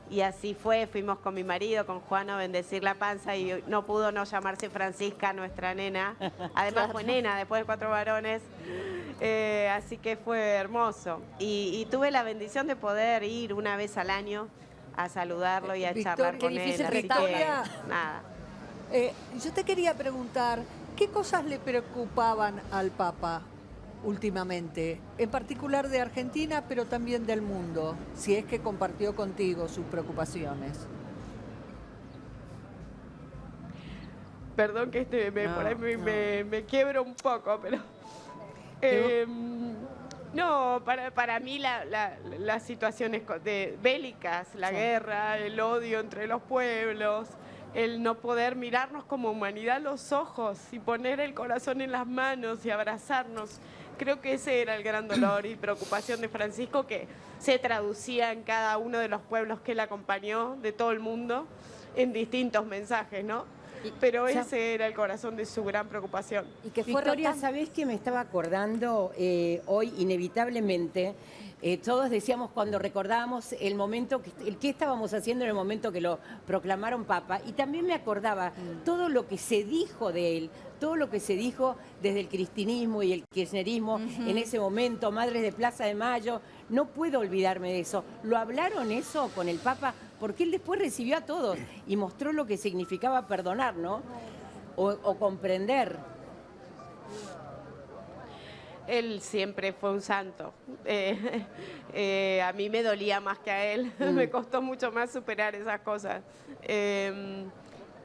Y así fue, fuimos con mi marido, con Juan, a bendecir la panza, y no pudo no llamarse Francisca, nuestra nena. Además fue nena, después de 4 varones. Así que fue hermoso. Y tuve la bendición de poder ir una vez al año a saludarlo y a charlar con él. Así Victoria, que, nada. Yo te quería preguntar, ¿qué cosas le preocupaban al Papa últimamente, en particular de Argentina, pero también del mundo, si es que compartió contigo sus preocupaciones? Perdón que por ahí me quiebro un poco, pero... no, para mí las situaciones bélicas, la guerra, el odio entre los pueblos, el no poder mirarnos como humanidad a los ojos y poner el corazón en las manos y abrazarnos. Creo que ese era el gran dolor y preocupación de Francisco, que se traducía en cada uno de los pueblos que él acompañó de todo el mundo en distintos mensajes, ¿no? Pero ese era el corazón de su gran preocupación. Y que Victoria, ¿sabés que me estaba acordando hoy inevitablemente? Todos decíamos cuando recordábamos el momento, qué estábamos haciendo en el momento que lo proclamaron Papa, y también me acordaba todo lo que se dijo de él, todo lo que se dijo desde el cristinismo y el kirchnerismo en ese momento, Madres de Plaza de Mayo. No puedo olvidarme de eso. ¿Lo hablaron eso con el Papa? Porque él después recibió a todos y mostró lo que significaba perdonar, ¿no? O comprender. Él siempre fue un santo. A mí me dolía más que a él. Me costó mucho más superar esas cosas.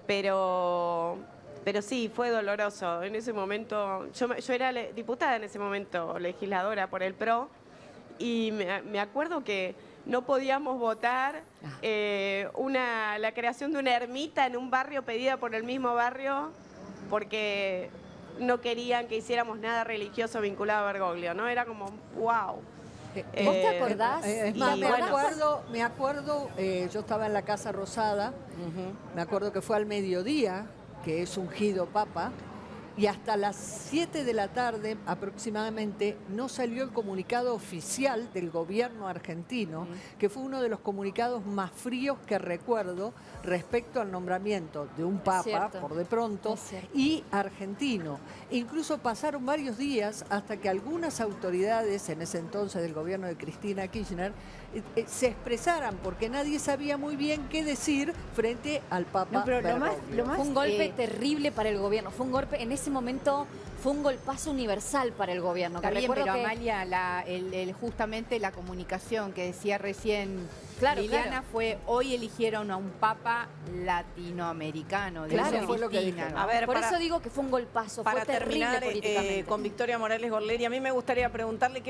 Pero sí, fue doloroso. En ese momento, yo era diputada en ese momento, legisladora por el PRO, y me acuerdo que no podíamos votar la creación de una ermita en un barrio pedida por el mismo barrio, porque no querían que hiciéramos nada religioso vinculado a Bergoglio, ¿no? Era como, wow. ¿Vos te acordás? Es más, me acuerdo, yo estaba en la Casa Rosada, me acuerdo que fue al mediodía, que es ungido Papa, y hasta las 7 de la tarde aproximadamente no salió el comunicado oficial del gobierno argentino, que fue uno de los comunicados más fríos que recuerdo respecto al nombramiento de un Papa, por de pronto, y argentino. E incluso pasaron varios días hasta que algunas autoridades, en ese entonces del gobierno de Cristina Kirchner, se expresaran, porque nadie sabía muy bien qué decir frente al Papa. No, pero lo más fue un golpe terrible para el gobierno. Fue un golpe, en ese ese momento fue un golpazo universal para el gobierno. Está Que bien, recuerdo pero que- Amalia, justamente la comunicación que decía recién Claro, Liliana claro. fue, hoy eligieron a un papa latinoamericano. De Claro, eso fue lo que Cristina, dijo. ¿no? A ver, Por para- eso digo que fue un golpazo, Para fue terrible terminar políticamente. con Victoria Morales Gorleri, a mí me gustaría preguntarle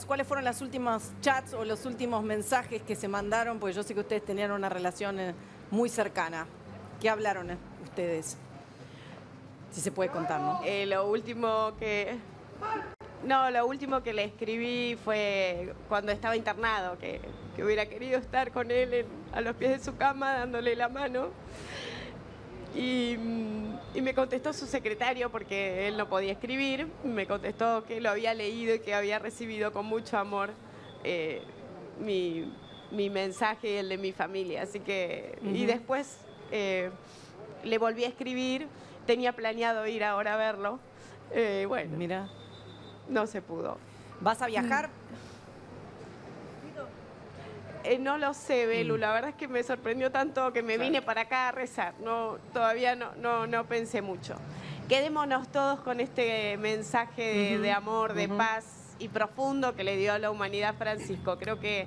cuáles fueron las últimas chats o los últimos mensajes que se mandaron, porque yo sé que ustedes tenían una relación muy cercana. ¿Qué hablaron ustedes? Si se puede contar, ¿no? Lo último que le escribí fue cuando estaba internado, que hubiera querido estar con él a los pies de su cama dándole la mano. Y me contestó su secretario, porque él no podía escribir, me contestó que lo había leído y que había recibido con mucho amor mi mensaje y el de mi familia. Así que, y después le volví a escribir, tenía planeado ir ahora a verlo. Bueno, mira, no se pudo. ¿Vas a viajar? No lo sé, Belu, la verdad es que me sorprendió tanto que me vine para acá a rezar. Todavía no pensé mucho. Quedémonos todos con este mensaje de amor, de paz y profundo que le dio a la humanidad Francisco. Creo que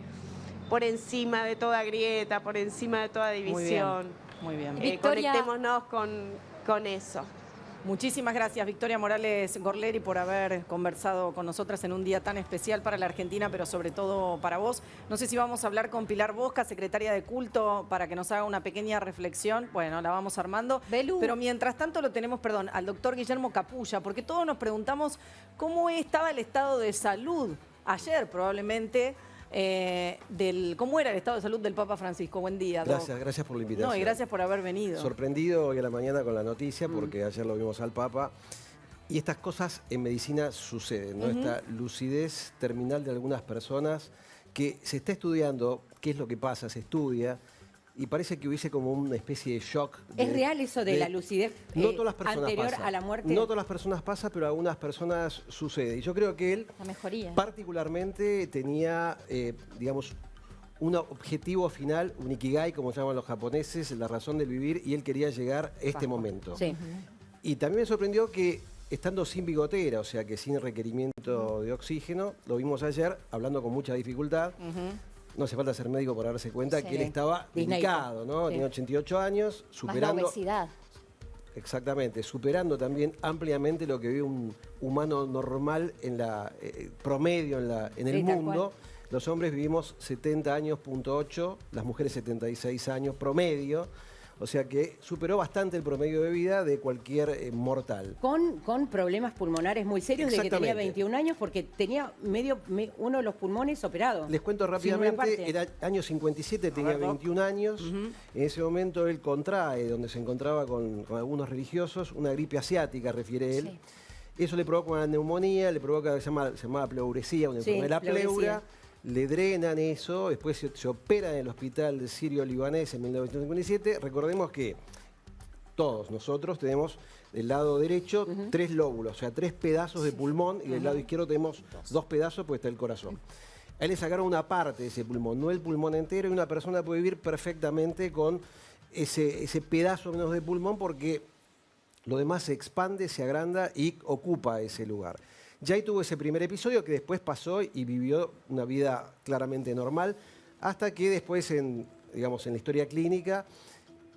por encima de toda grieta, por encima de toda división, Muy bien. conectémonos con eso. Muchísimas gracias, Victoria Morales Gorleri, por haber conversado con nosotras en un día tan especial para la Argentina, pero sobre todo para vos. No sé si vamos a hablar con Pilar Bosca, secretaria de Culto, para que nos haga una pequeña reflexión. Bueno, la vamos armando. Pero mientras tanto lo tenemos, al doctor Guillermo Capulla, porque todos nos preguntamos cómo estaba el estado de salud ayer, probablemente, cómo era el estado de salud del Papa Francisco. Buen día, Doc. Gracias por la invitación. No, y gracias por haber venido. Sorprendido hoy a la mañana con la noticia, porque ayer lo vimos al Papa. Y estas cosas en medicina suceden, ¿no? Esta lucidez terminal de algunas personas que se está estudiando qué es lo que pasa, se estudia, y parece que hubiese como una especie de shock. ¿Es real eso de la lucidez no todas las personas anterior pasa. a la muerte? No todas las personas pasa, pero a algunas personas sucede. Y yo creo que él La mejoría. particularmente tenía, digamos, un objetivo final, un ikigai, como llaman los japoneses, la razón del vivir, y él quería llegar a este momento. Sí. Y también me sorprendió que, estando sin bigotera, o sea que sin requerimiento de oxígeno, lo vimos ayer, hablando con mucha dificultad. No hace falta ser médico para darse cuenta que él estaba delicado, ¿no? Sí. Tiene 88 años, Más superando... la obesidad. Exactamente, superando también ampliamente lo que vive un humano normal en promedio en el Sí, tal mundo. Los hombres vivimos 70 años, .8, las mujeres 76 años promedio. O sea que superó bastante el promedio de vida de cualquier mortal. Con problemas pulmonares muy serios, de que tenía Exactamente. 21 años, porque tenía uno de los pulmones operado. Les cuento Sin una rápidamente, parte. era año 57, tenía 21 años. En ese momento él contrae, donde se encontraba con algunos religiosos, una gripe asiática, refiere él. Eso le provoca una neumonía, le provoca, se llamaba pleuresía, una Sí, enfermedad de la pleura. pleuresía. Le drenan eso, después se opera en el hospital sirio-libanés en 1957. Recordemos que todos nosotros tenemos del lado derecho 3 lóbulos, o sea, 3 pedazos de pulmón, y del lado izquierdo tenemos 2 pedazos, pues está el corazón. A él le sacaron una parte de ese pulmón, no el pulmón entero, y una persona puede vivir perfectamente con ese pedazo menos de pulmón, porque lo demás se expande, se agranda y ocupa ese lugar. Ya ahí tuvo ese primer episodio que después pasó y vivió una vida claramente normal, hasta que después, digamos, en la historia clínica,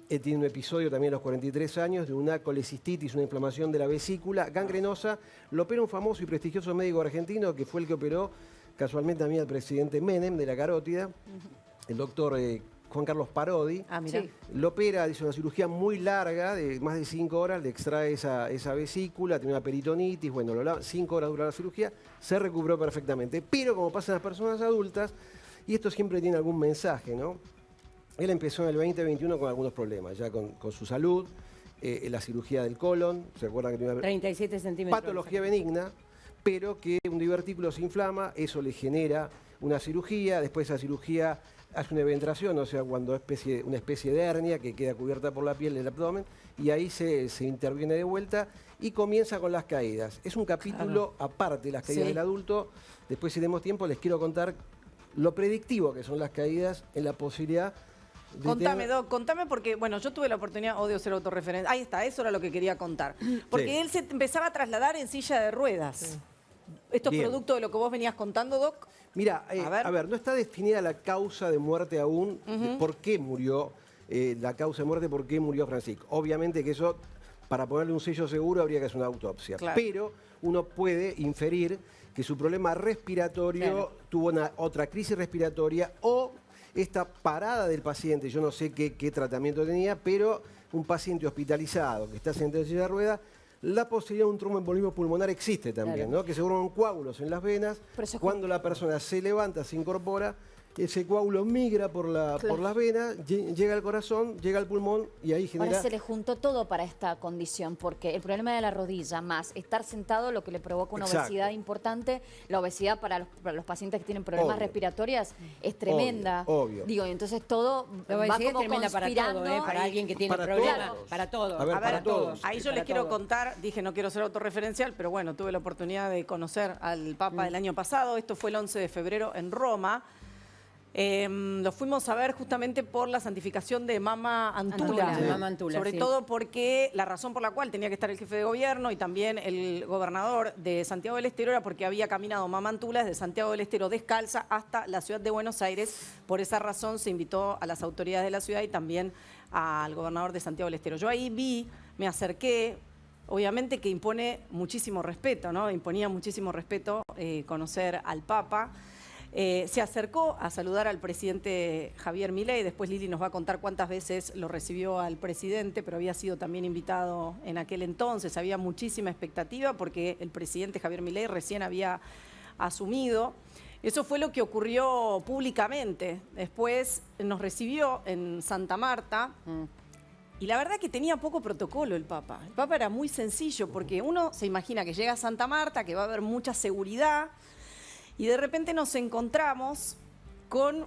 él tiene un episodio también a los 43 años de una colecistitis, una inflamación de la vesícula gangrenosa. Lo opera un famoso y prestigioso médico argentino que fue el que operó casualmente también al presidente Menem de la carótida, el doctor Juan Carlos Parodi. Lo opera, dice una cirugía muy larga, de más de 5 horas, le extrae esa vesícula, tiene una peritonitis, bueno, 5 horas dura la cirugía, se recuperó perfectamente. Pero como pasa en las personas adultas, y esto siempre tiene algún mensaje, ¿no? Él empezó en el 2021 con algunos problemas, ya con su salud, la cirugía del colon, ¿se acuerdan que tenía 37 centímetros. patología benigna, pero que un divertículo se inflama, eso le genera una cirugía, después esa cirugía hace una eventración, o sea, cuando una especie de hernia que queda cubierta por la piel del abdomen, y ahí se interviene de vuelta y comienza con las caídas. Es un capítulo aparte de las caídas del adulto. Después, si tenemos tiempo, les quiero contar lo predictivo que son las caídas en la posibilidad Contame, Doc, contame porque, bueno, yo tuve la oportunidad, odio ser autorreferente. Ahí está, eso era lo que quería contar. Porque él se empezaba a trasladar en silla de ruedas. Sí. ¿Esto es producto de lo que vos venías contando, Doc? Mira, a ver, no está definida la causa de muerte aún, de por qué murió, la causa de muerte, por qué murió Francisco. Obviamente que eso, para ponerle un sello seguro, habría que hacer una autopsia. Claro. Pero uno puede inferir que su problema respiratorio tuvo otra crisis respiratoria o esta parada del paciente, yo no sé qué tratamiento tenía, pero un paciente hospitalizado que está sentado en silla de ruedas, la posibilidad de un tromboembolismo pulmonar existe también, ¿no? Que se forman coágulos en las venas, cuando la persona se levanta, se incorpora, ese coágulo migra por las venas, llega al corazón, llega al pulmón y ahí genera... Ahora se le juntó todo para esta condición, porque el problema de la rodilla más estar sentado lo que le provoca una obesidad importante, la obesidad para los pacientes que tienen problemas respiratorios es tremenda. Obvio. Digo, y entonces todo la va obesidad como es tremenda conspirando. para todo, para alguien que tiene problemas, para todo. A ver, para todos. Ahí yo les quiero contar, dije no quiero ser autorreferencial, pero bueno, tuve la oportunidad de conocer al Papa el año pasado, esto fue el 11 de febrero en Roma. Lo fuimos a ver justamente por la santificación de Mama Antula. Mama Antula, sobre todo porque la razón por la cual tenía que estar el jefe de gobierno y también el gobernador de Santiago del Estero era porque había caminado Mama Antula desde Santiago del Estero descalza hasta la ciudad de Buenos Aires. Por esa razón se invitó a las autoridades de la ciudad y también al gobernador de Santiago del Estero. Yo ahí me acerqué. Obviamente que impone muchísimo respeto, ¿no? Imponía muchísimo respeto conocer al Papa. Se acercó a saludar al presidente Javier Milei, después Lili nos va a contar cuántas veces lo recibió al presidente, pero había sido también invitado en aquel entonces, había muchísima expectativa porque el presidente Javier Milei recién había asumido. Eso fue lo que ocurrió públicamente. Después nos recibió en Santa Marta. Y la verdad que tenía poco protocolo el Papa. El Papa era muy sencillo porque uno se imagina que llega a Santa Marta, que va a haber mucha seguridad, y de repente nos encontramos con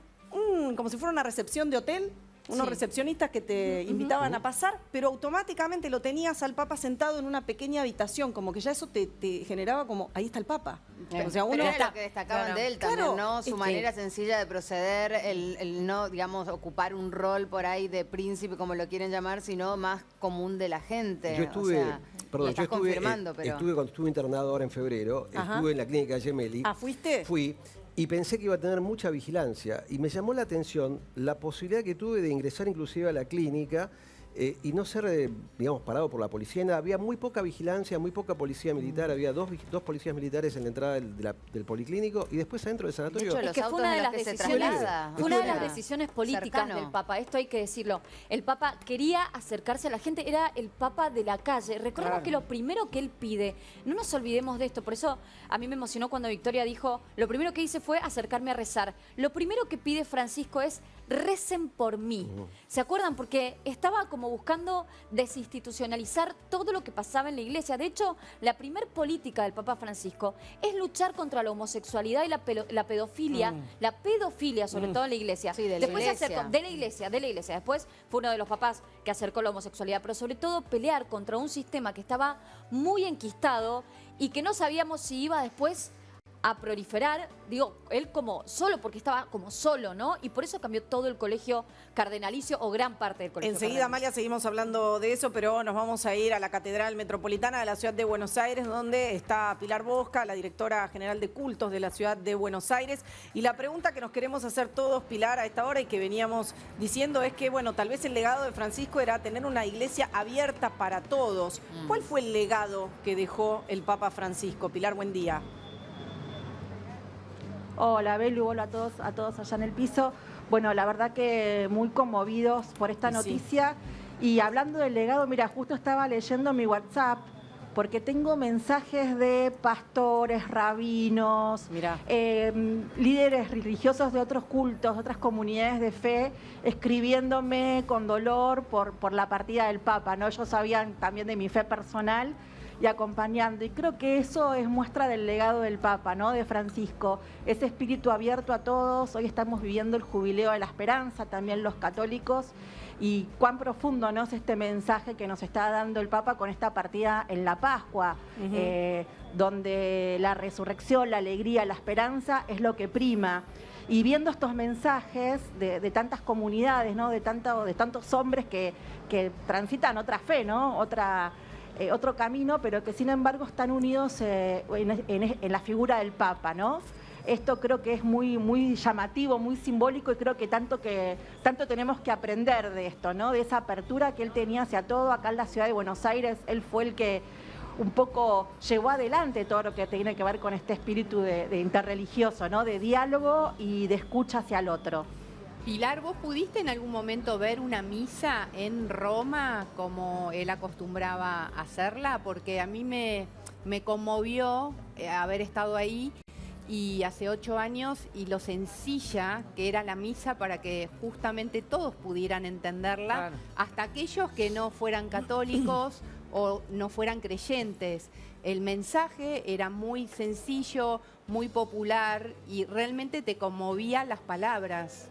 como si fuera una recepción de hotel, unos recepcionistas que te invitaban a pasar, pero automáticamente lo tenías al Papa sentado en una pequeña habitación, como que ya eso te generaba como, ahí está el Papa. O sea, uno era lo que destacaban de él también, ¿no? Su manera sencilla de proceder, el no, digamos, ocupar un rol por ahí de príncipe, como lo quieren llamar, sino más común de la gente. Yo estuve, confirmando, pero... cuando estuve internado ahora en febrero, estuve en la clínica Gemelli. ¿Ah, fuiste? Fui. Y pensé que iba a tener mucha vigilancia. Y me llamó la atención la posibilidad que tuve de ingresar inclusive a la clínica y no ser, digamos, parado por la policía. Había muy poca vigilancia, muy poca policía militar. Había dos policías militares en la entrada del policlínico y después adentro del sanatorio. De hecho, es que fue una de las decisiones políticas del Papa. Esto hay que decirlo. El Papa quería acercarse a la gente. Era el Papa de la calle. Recordemos que lo primero que él pide, no nos olvidemos de esto. Por eso a mí me emocionó cuando Victoria dijo, lo primero que hice fue acercarme a rezar. Lo primero que pide Francisco es, recen por mí. ¿Se acuerdan? Porque estaba como buscando desinstitucionalizar todo lo que pasaba en la iglesia. De hecho, la primer política del Papa Francisco es luchar contra la homosexualidad y la pedofilia, sobre todo en la iglesia. Sí, de la iglesia. De la iglesia. Después fue uno de los papás que acercó la homosexualidad, pero sobre todo pelear contra un sistema que estaba muy enquistado y que no sabíamos si iba después a proliferar, digo, él como solo, porque estaba como solo, ¿no? Y por eso cambió todo el colegio cardenalicio o gran parte del colegio Enseguida, Amalia, seguimos hablando de eso, pero nos vamos a ir a la Catedral Metropolitana de la Ciudad de Buenos Aires, donde está Pilar Bosca, la directora general de cultos de la Ciudad de Buenos Aires. Y la pregunta que nos queremos hacer todos, Pilar, a esta hora y que veníamos diciendo es que, bueno, tal vez el legado de Francisco era tener una iglesia abierta para todos. ¿Cuál fue el legado que dejó el Papa Francisco? Pilar, buen día. Hola, Belu, hola a todos allá en el piso. Bueno, la verdad que muy conmovidos por esta noticia. Y hablando del legado, mira, justo estaba leyendo mi WhatsApp, porque tengo mensajes de pastores, rabinos, líderes religiosos de otros cultos, de otras comunidades de fe, escribiéndome con dolor por la partida del Papa, ¿no? Ellos sabían también de mi fe personal y acompañando. Y creo que eso es muestra del legado del Papa, ¿no? De Francisco. Ese espíritu abierto a todos. Hoy estamos viviendo el jubileo de la esperanza, también los católicos. y cuán profundo, ¿no?, es este mensaje que nos está dando el Papa con esta partida en la Pascua, donde la resurrección, la alegría, la esperanza es lo que prima. Y viendo estos mensajes de tantas comunidades, ¿no?, de tantos hombres que transitan otra fe, ¿no?, otro camino, pero que sin embargo están unidos en la figura del Papa, ¿no? Esto creo que es muy llamativo, muy simbólico, y creo que tanto tenemos que aprender de esto, ¿no? De esa apertura que él tenía hacia todo. Acá en la ciudad de Buenos Aires, él fue el que un poco llevó adelante todo lo que tiene que ver con este espíritu de interreligioso, ¿no? De diálogo y de escucha hacia el otro. Pilar, ¿vos pudiste en algún momento ver una misa en Roma como él acostumbraba a hacerla? Porque a mí me conmovió haber estado ahí y hace 8 años, y lo sencilla que era la misa para que justamente todos pudieran entenderla, claro, hasta aquellos que no fueran católicos o no fueran creyentes. El mensaje era muy sencillo, muy popular, y realmente te conmovía las palabras.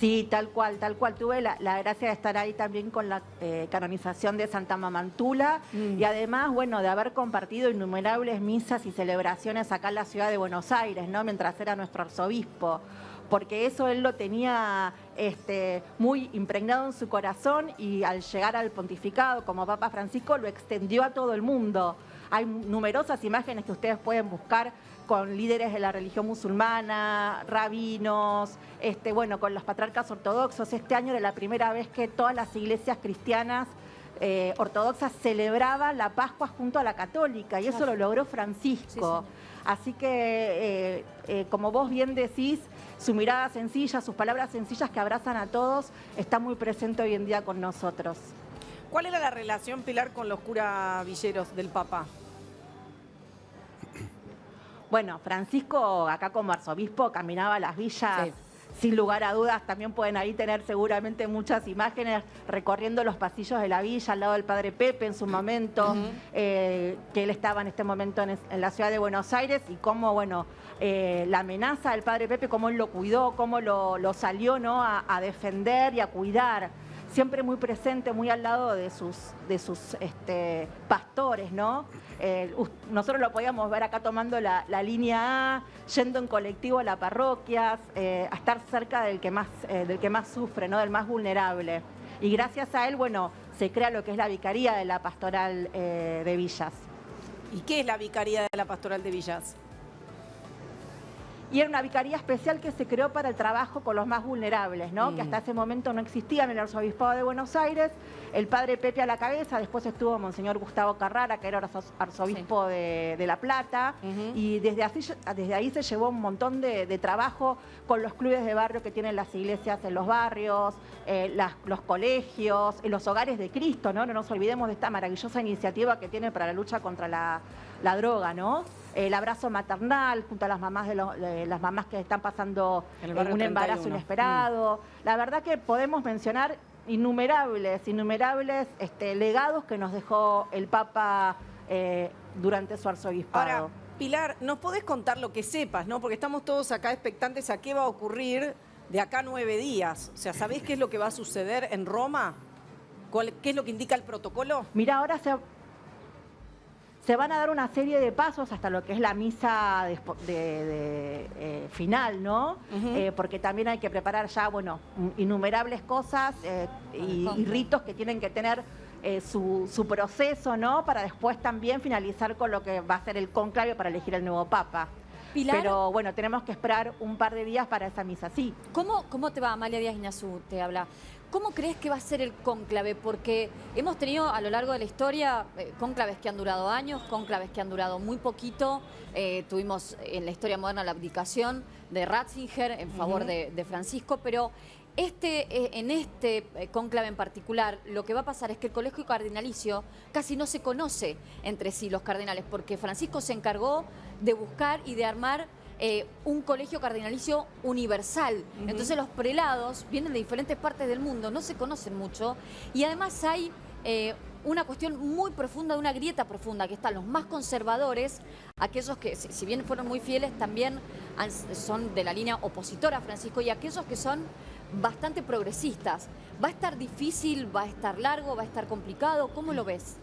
Sí, tal cual. Tuve la gracia de estar ahí también con la canonización de Santa Mamantula y además, bueno, de haber compartido innumerables misas y celebraciones acá en la ciudad de Buenos Aires, ¿no?, mientras era nuestro arzobispo, porque eso él lo tenía muy impregnado en su corazón, y al llegar al pontificado como Papa Francisco lo extendió a todo el mundo. Hay numerosas imágenes que ustedes pueden buscar con líderes de la religión musulmana, rabinos, bueno, con los patriarcas ortodoxos. Este año era la primera vez que todas las iglesias cristianas ortodoxas celebraban la Pascua junto a la católica, y eso lo logró Francisco. Sí. Así que, como vos bien decís, su mirada sencilla, sus palabras sencillas que abrazan a todos, está muy presente hoy en día con nosotros. ¿Cuál era la relación, Pilar, con los curavilleros del Papa? Bueno, Francisco, acá como arzobispo, caminaba a las villas, sin lugar a dudas. También pueden ahí tener seguramente muchas imágenes recorriendo los pasillos de la villa, al lado del Padre Pepe en su momento, que él estaba en este momento en la ciudad de Buenos Aires, y cómo, bueno, la amenaza del Padre Pepe, cómo él lo cuidó, cómo lo salió, ¿no?, a defender y a cuidar. Siempre muy presente, muy al lado de sus pastores, ¿no? Nosotros lo podíamos ver acá tomando la línea A, yendo en colectivo a las parroquias, a estar cerca del que más sufre, ¿no?, del más vulnerable. Y gracias a él, bueno, se crea lo que es la Vicaría de la Pastoral de Villas. ¿Y qué es la Vicaría de la Pastoral de Villas? Y era una vicaría especial que se creó para el trabajo con los más vulnerables, ¿no? Que hasta ese momento no existía en el Arzobispado de Buenos Aires. El Padre Pepe a la cabeza, después estuvo Monseñor Gustavo Carrara, que era arzobispo de La Plata, y desde ahí se llevó un montón de trabajo con los clubes de barrio que tienen las iglesias en los barrios, los colegios, los hogares de Cristo, ¿no? No nos olvidemos de esta maravillosa iniciativa que tiene para la lucha contra la droga, ¿no? El abrazo maternal junto a las mamás las mamás que están pasando un embarazo inesperado. La verdad que podemos mencionar innumerables legados que nos dejó el Papa durante su arzobispado. Ahora, Pilar, ¿nos podés contar lo que sepas, no? Porque estamos todos acá expectantes a qué va a ocurrir de acá a 9 días. O sea, ¿sabés qué es lo que va a suceder en Roma? ¿Qué es lo que indica el protocolo? Mira, ahora se van a dar una serie de pasos hasta lo que es la misa final, ¿no? Porque también hay que preparar ya, bueno, innumerables cosas y ritos que tienen que tener su proceso, ¿no? Para después también finalizar con lo que va a ser el conclave para elegir el nuevo Papa. Pilar, pero bueno, tenemos que esperar un par de días para esa misa, sí. ¿Cómo te va? Amalia Díaz Iñazú te habla. ¿Cómo crees que va a ser el cónclave? Porque hemos tenido a lo largo de la historia cónclaves que han durado años, cónclaves que han durado muy poquito. Tuvimos en la historia moderna la abdicación de Ratzinger en favor de Francisco, pero en este cónclave en particular, lo que va a pasar es que el colegio cardinalicio casi no se conoce entre sí, los cardenales, porque Francisco se encargó de buscar y de armar un colegio cardinalicio universal. Entonces los prelados vienen de diferentes partes del mundo, no se conocen mucho, y además hay una cuestión muy profunda, una grieta profunda, que están los más conservadores, aquellos que, si bien fueron muy fieles, también son de la línea opositora a Francisco, y aquellos que son bastante progresistas. ¿Va a estar difícil, va a estar largo, va a estar complicado? ¿Cómo lo ves?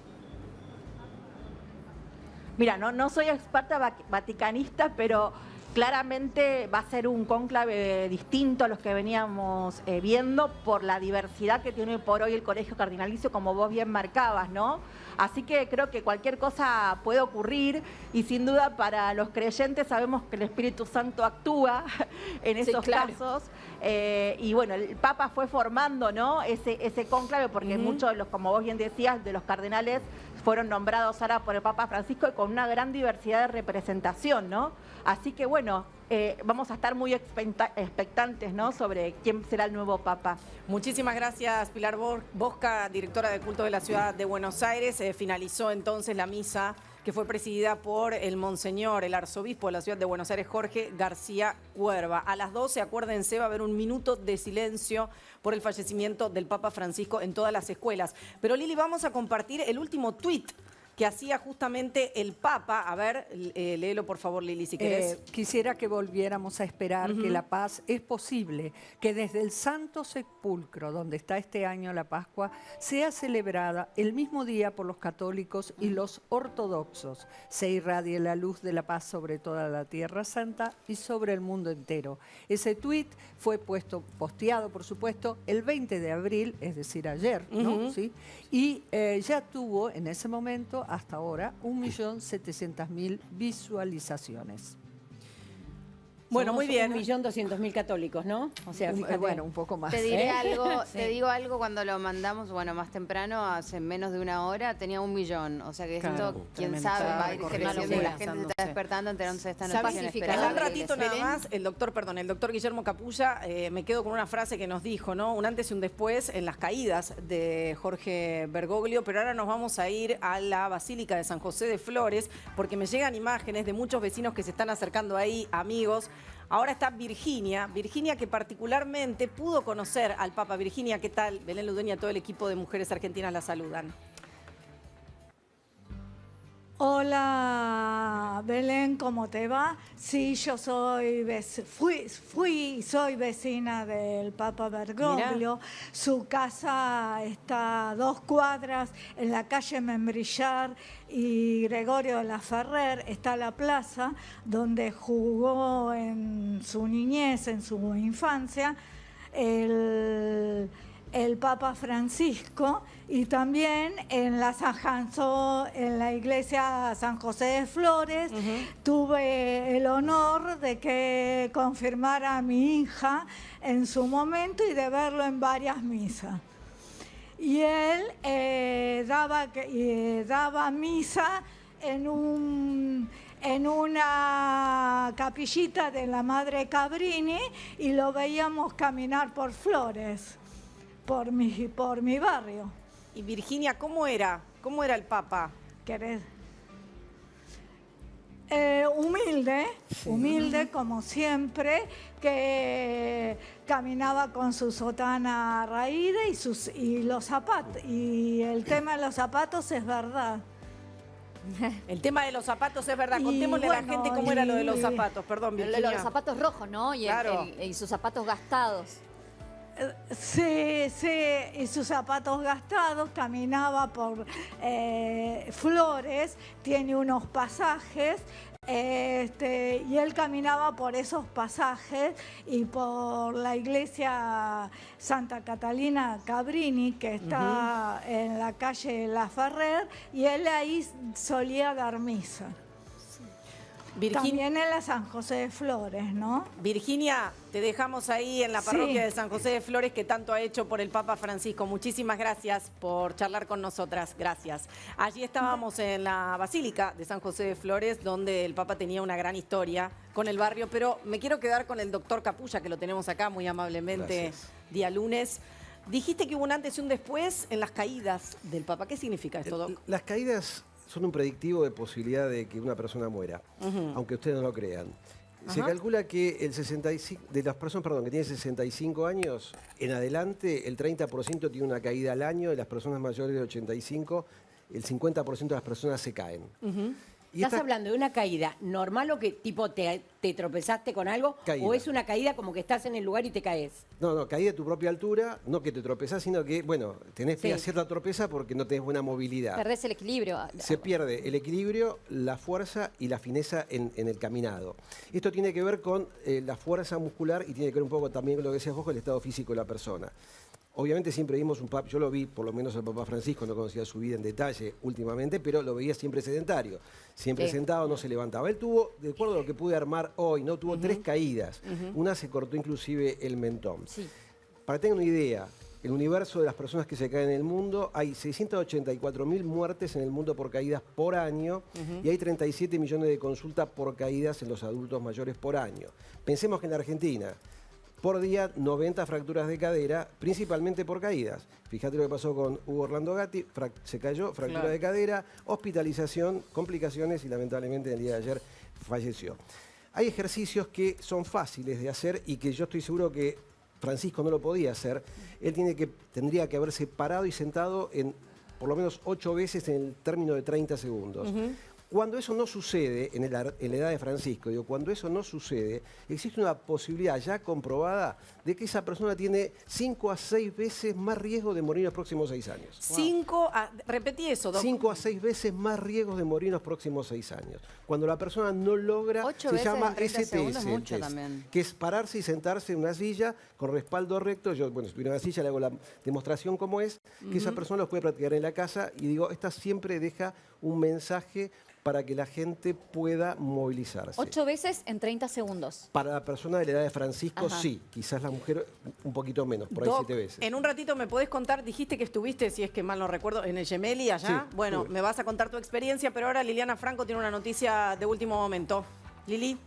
Mira, no soy experta vaticanista, pero claramente va a ser un cónclave distinto a los que veníamos viendo por la diversidad que tiene por hoy el Colegio Cardinalicio, como vos bien marcabas, ¿no? Así que creo que cualquier cosa puede ocurrir y sin duda para los creyentes sabemos que el Espíritu Santo actúa en esos casos. Y bueno, el Papa fue formando, ¿no? ese cónclave porque muchos de los, como vos bien decías, de los cardenales fueron nombrados ahora por el Papa Francisco y con una gran diversidad de representación, ¿no? Así que bueno, vamos a estar muy expectantes, ¿no?, sobre quién será el nuevo Papa. Muchísimas gracias, Pilar Bosca, directora de culto de la Ciudad de Buenos Aires. Finalizó entonces la misa que fue presidida por el Monseñor, el arzobispo de la Ciudad de Buenos Aires, Jorge García Cuerva. A las 12, acuérdense, va a haber un minuto de silencio por el fallecimiento del Papa Francisco en todas las escuelas. Pero Lili, vamos a compartir el último tuit que hacía justamente el Papa. A ver, léelo por favor, Lili, si querés. Quisiera que volviéramos a esperar que la paz es posible, que desde el Santo Sepulcro, donde está este año la Pascua, sea celebrada el mismo día por los católicos y los ortodoxos. Se irradie la luz de la paz sobre toda la Tierra Santa y sobre el mundo entero. Ese tuit fue posteado, por supuesto, el 20 de abril, es decir, ayer, ¿no? ¿Sí? Y ya tuvo en ese momento, hasta ahora, 1.700.000 visualizaciones. Bueno, muy bien. 1.200.000 católicos, ¿no? O sea, fíjate. Bueno, un poco más. Te diré algo, Sí. te digo algo, cuando lo mandamos, bueno, más temprano, hace menos de una hora, tenía 1 millón. O sea que esto, quién sabe, va a ir creciendo y la gente se está despertando, enterándose de esta noticia inesperada. En un ratito nada más, el doctor Guillermo Capulla, me quedo con una frase que nos dijo, ¿no? Un antes y un después en las caídas de Jorge Bergoglio, pero ahora nos vamos a ir a la Basílica de San José de Flores, porque me llegan imágenes de muchos vecinos que se están acercando ahí, amigos. Ahora está Virginia que particularmente pudo conocer al Papa. Virginia, ¿qué tal? Belén Ludueña y todo el equipo de Mujeres Argentinas la saludan. Hola Belén, ¿cómo te va? Sí, yo soy soy vecina del Papa Bergoglio. Mirá. Su casa está a 2 cuadras en la calle Membrillar y Gregorio de la Ferrer. Está la plaza donde jugó en su niñez, en su infancia, el Papa Francisco, y también en la iglesia San José de Flores tuve el honor de que confirmara a mi hija en su momento y de verlo en varias misas. Y él daba misa en una capillita de la Madre Cabrini y lo veíamos caminar por Flores. Por mi barrio. Y Virginia, ¿cómo era? ¿Cómo era el Papa? ¿Querés? Humilde como siempre, que caminaba con su sotana raída y los zapatos. Y el tema de los zapatos es verdad. El tema de los zapatos es verdad. Contémosle a la gente cómo era lo de los zapatos. Perdón, Virginia. Lo de los zapatos rojos, ¿no? Y, claro. y sus zapatos gastados. Sí, y sus zapatos gastados, caminaba por Flores, tiene unos pasajes, y él caminaba por esos pasajes y por la iglesia Santa Catalina Cabrini, que está en la calle La Ferrer, y él ahí solía dar misa. También en la San José de Flores, ¿no? Virginia, te dejamos ahí en la parroquia de San José de Flores, que tanto ha hecho por el Papa Francisco. Muchísimas gracias por charlar con nosotras. Gracias. Allí estábamos en la Basílica de San José de Flores, donde el Papa tenía una gran historia con el barrio, pero me quiero quedar con el doctor Capulla, que lo tenemos acá muy amablemente. Gracias. Día lunes. Dijiste que hubo un antes y un después en las caídas del Papa. ¿Qué significa esto, Doc? Las caídas son un predictivo de posibilidad de que una persona muera, aunque ustedes no lo crean. Se calcula que de las personas que tienen 65 años en adelante, el 30% tiene una caída al año, de las personas mayores de 85, el 50% de las personas se caen. ¿Estás hablando de una caída normal o que tipo te tropezaste con algo? Caída. ¿O es una caída como que estás en el lugar y te caes? No, caí de tu propia altura, no que te tropezás, sino que, bueno, tenés Sí. cierta torpeza porque no tenés buena movilidad. Perdés el equilibrio. Se pierde el equilibrio, la fuerza y la fineza en el caminado. Esto tiene que ver con la fuerza muscular y tiene que ver un poco también con lo que decías vos, con el estado físico de la persona. Obviamente siempre vimos un Papa, yo lo vi por lo menos al Papa Francisco, no conocía su vida en detalle últimamente, pero lo veía siempre sedentario, siempre Sí. sentado, no se levantaba. Él tuvo, de acuerdo a lo que pude armar hoy, no tuvo 3 caídas, una se cortó inclusive el mentón. Para que tengan una idea, el universo de las personas que se caen en el mundo, hay 684.000 muertes en el mundo por caídas por año y hay 37 millones de consultas por caídas en los adultos mayores por año. Pensemos que en la Argentina, por día 90 fracturas de cadera, principalmente por caídas. Fíjate lo que pasó con Hugo Orlando Gatti, se cayó, fractura de cadera, hospitalización, complicaciones y lamentablemente el día de ayer falleció. Hay ejercicios que son fáciles de hacer y que yo estoy seguro que Francisco no lo podía hacer. Él tendría que haberse parado y sentado en por lo menos 8 veces en el término de 30 segundos. Cuando eso no sucede, en la edad de Francisco, cuando eso no sucede, existe una posibilidad ya comprobada de que esa persona tiene 5 a 6 veces más riesgo de morir en los próximos 6 años. Repetí eso, Doc. 5 a 6 veces más riesgos de morir en los próximos 6 años. Cuando la persona no logra, 8 se veces llama en 30 segundos STS, es mucho el test, también. que es pararse y sentarse en una silla con respaldo recto. Yo, bueno, si estuviera en una silla, le hago la demostración cómo es, que esa persona lo puede practicar en la casa y digo, esta siempre deja un mensaje para que la gente pueda movilizarse. 8 veces en 30 segundos. Para la persona de la edad de Francisco, Ajá. sí. Quizás la mujer un poquito menos, por ahí Doc, 7 veces. en un ratito me podés contar, dijiste que estuviste, si es que mal no recuerdo, en el Gemelli allá. Sí, Bueno, estuve. me vas a contar tu experiencia, pero ahora Liliana Franco tiene una noticia de último momento. Lili.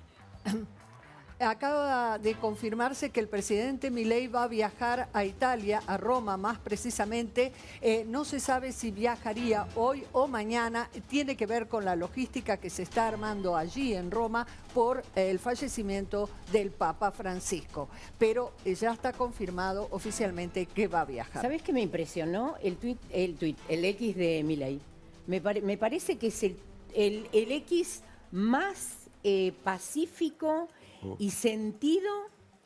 Acaba de confirmarse que el presidente Milei va a viajar a Italia, a Roma más precisamente. No se sabe si viajaría hoy o mañana. Tiene que ver con la logística que se está armando allí en Roma por el fallecimiento del Papa Francisco. Pero ya está confirmado oficialmente que va a viajar. ¿Sabés qué me impresionó? El X de Milei. Me parece que es el X más pacífico y sentido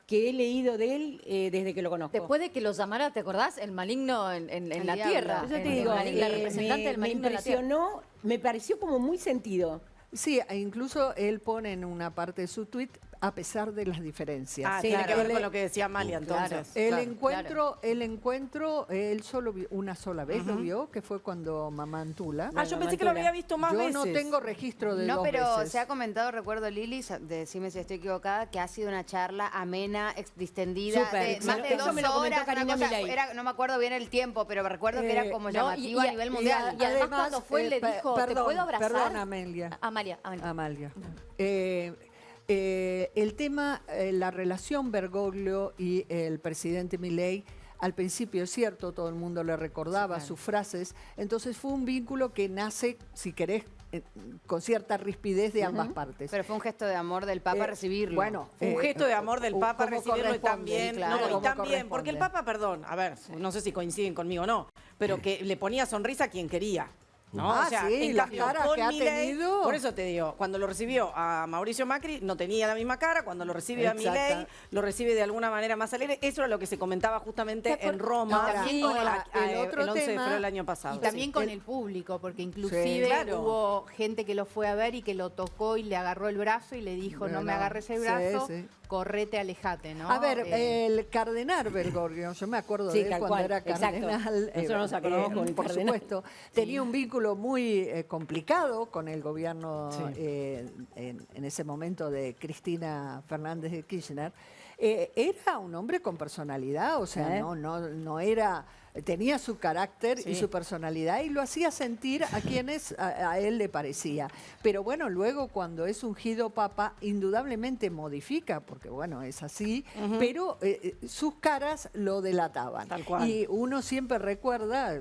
que he leído de él desde que lo conozco. Después de que lo llamara, ¿te acordás? El maligno en la diablo. tierra. Yo te digo, la representante del maligno en la tierra. Me impresionó, me pareció como muy sentido. Sí, e incluso él pone en una parte de su tuit, a pesar de las diferencias. Ah, tiene que ver con lo que decía Amalia, entonces. El encuentro, él solo vio, una sola vez lo vio, que fue cuando Mamá Antula. Yo pensé que lo había visto más veces. Yo no tengo registro de No, dos pero veces. se ha comentado, recuerdo Lili, decime si estoy equivocada, que ha sido una charla amena, distendida, Súper. más de Eso 2 me lo comentó horas. Karina una cosa, Milei. no me acuerdo bien el tiempo, pero recuerdo que era como llamativo a nivel mundial. Y además cuando fue le dijo, ¿te puedo abrazar? Perdón, Amelia. Amalia. El tema, la relación Bergoglio y el presidente Milei, al principio es cierto, todo el mundo le recordaba sus frases, entonces fue un vínculo que nace, si querés, con cierta rispidez de ambas partes. Pero fue un gesto de amor del Papa recibirlo. Bueno, Un gesto de amor del Papa como recibirlo y corresponde, también, claro, no, y como también, porque el corresponde. Papa, perdón, a ver, no sé si coinciden conmigo o no, pero que le ponía sonrisa a quien quería. ¿No? Ah, sí, en las cambio, caras con que ha Milei, tenido. por eso te digo, cuando lo recibió a Mauricio Macri no tenía la misma cara, cuando lo recibe a Exacto. Milei lo recibe de alguna manera más alegre. Eso era lo que se comentaba justamente en Roma Ahora, también ahora, el el otro 11 de tema- febrero del año pasado. Y también Sí. con el público, porque inclusive claro. hubo gente que lo fue a ver y que lo tocó y le agarró el brazo y le dijo, no me Bueno, agarres el sí, brazo, sí. correte, alejate, ¿no? A ver, el cardenal Bergoglio, yo me acuerdo Sí, de él tal cuando cual, era exacto. cardenal. Nosotros nos acordamos con el por cardenal. supuesto. Tenía un vínculo muy complicado con el gobierno en ese momento de Cristina Fernández de Kirchner. Era un hombre con personalidad, o sea, no era... Tenía su carácter y su personalidad y lo hacía sentir a quienes a él le parecía. Pero bueno, luego cuando es ungido papa, indudablemente modifica, porque bueno, es así, pero sus caras lo delataban. Tal cual. Y uno siempre recuerda,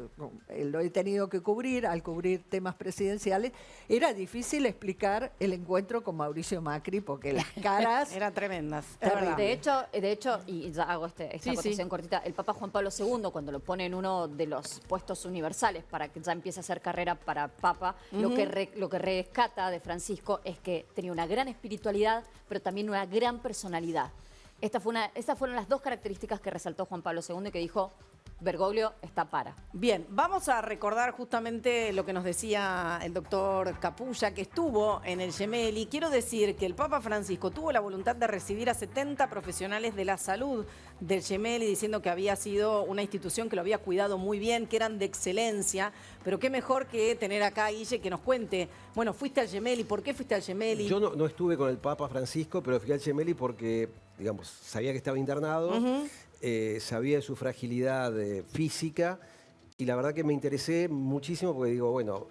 lo he tenido que cubrir, al cubrir temas presidenciales, era difícil explicar el encuentro con Mauricio Macri, porque las caras... eran tremendas. Terrible. De hecho, y ya hago esta Sí, sí. acotación cortita, el Papa Juan Pablo II, cuando lo pone en uno de los puestos universales para que ya empiece a hacer carrera para Papa. Lo que rescata de Francisco es que tenía una gran espiritualidad, pero también una gran personalidad. Estas fueron las dos características que resaltó Juan Pablo II y que dijo: Bergoglio está para. Bien, vamos a recordar justamente lo que nos decía el doctor Capulla, que estuvo en el Gemelli. Quiero decir que el Papa Francisco tuvo la voluntad de recibir a 70 profesionales de la salud del Gemelli, diciendo que había sido una institución que lo había cuidado muy bien, que eran de excelencia. Pero qué mejor que tener acá a Guille que nos cuente, bueno, fuiste al Gemelli, ¿por qué fuiste al Gemelli? Yo no estuve con el Papa Francisco, pero fui al Gemelli porque, digamos, sabía que estaba internado. Sabía de su fragilidad física y la verdad que me interesé muchísimo porque digo, bueno,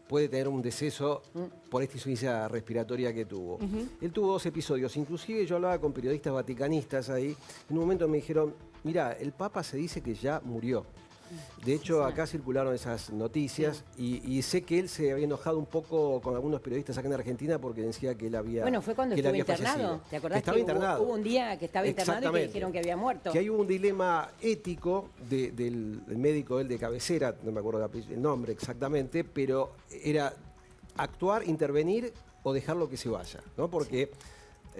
puede tener un deceso por esta insuficiencia respiratoria que tuvo. Él tuvo 2 episodios, inclusive yo hablaba con periodistas vaticanistas ahí, en un momento me dijeron, mira, el Papa se dice que ya murió. De hecho, acá circularon esas noticias y sé que él se había enojado un poco con algunos periodistas acá en Argentina porque decía que él había Bueno, fue cuando estuvo internado. Fallecido. ¿Te acordás que hubo un día que estaba internado y que dijeron que había muerto? Que hay un dilema ético del médico él de cabecera, no me acuerdo el nombre exactamente, pero era actuar, intervenir o dejarlo que se vaya, ¿no? Porque